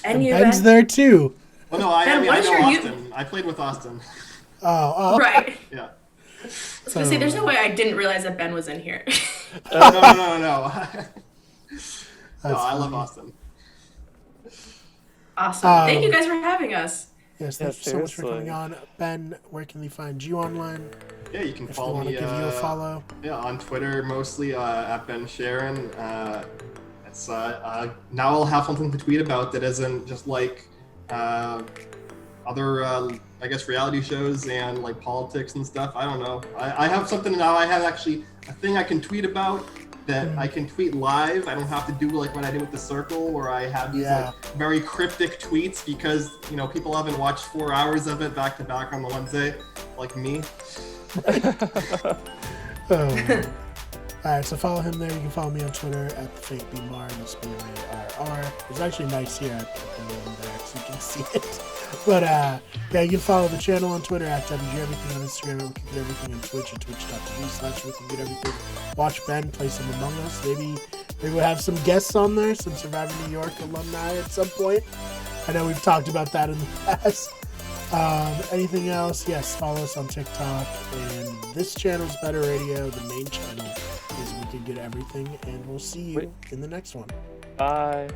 And you, Ben's Ben. there too. Well, no, I Ben, mean, what I is know your Austin. I played with Austin. Oh. Right. Yeah. I was gonna say, there's no way I didn't realize that Ben was in here. No. No, I love Austin. Awesome. Thank you guys for having us. Yes, thank you so much for coming on. Ben, where can they find you online? Yeah, you can If follow they want me. to give you a follow. Yeah, on Twitter mostly at Ben Sharon. It's now I'll have something to tweet about that isn't just like other I guess reality shows and like politics and stuff. I don't know. I have something now. I have actually a thing I can tweet about that I can tweet live. I don't have to do like what I did with the circle where I have these like very cryptic tweets because people haven't watched 4 hours of it back to back on the Wednesday like me. Alright, so follow him there. You can follow me on Twitter at FakeBMar, and spell MARR. It's actually nice here at the name there so you can see it. But yeah, you can follow the channel on Twitter at WG Everything, on Instagram at Wicked Everything, on Twitch at twitch.tv/Wicked Everything. Watch Ben play some Among Us. Maybe we'll have some guests on there, some Survivor New York alumni at some point. I know we've talked about that in the past. Anything else? Yes, follow us on TikTok. And this channel's Better Radio. The main channel is Wicked Good Everything. And we'll see you in the next one. Bye.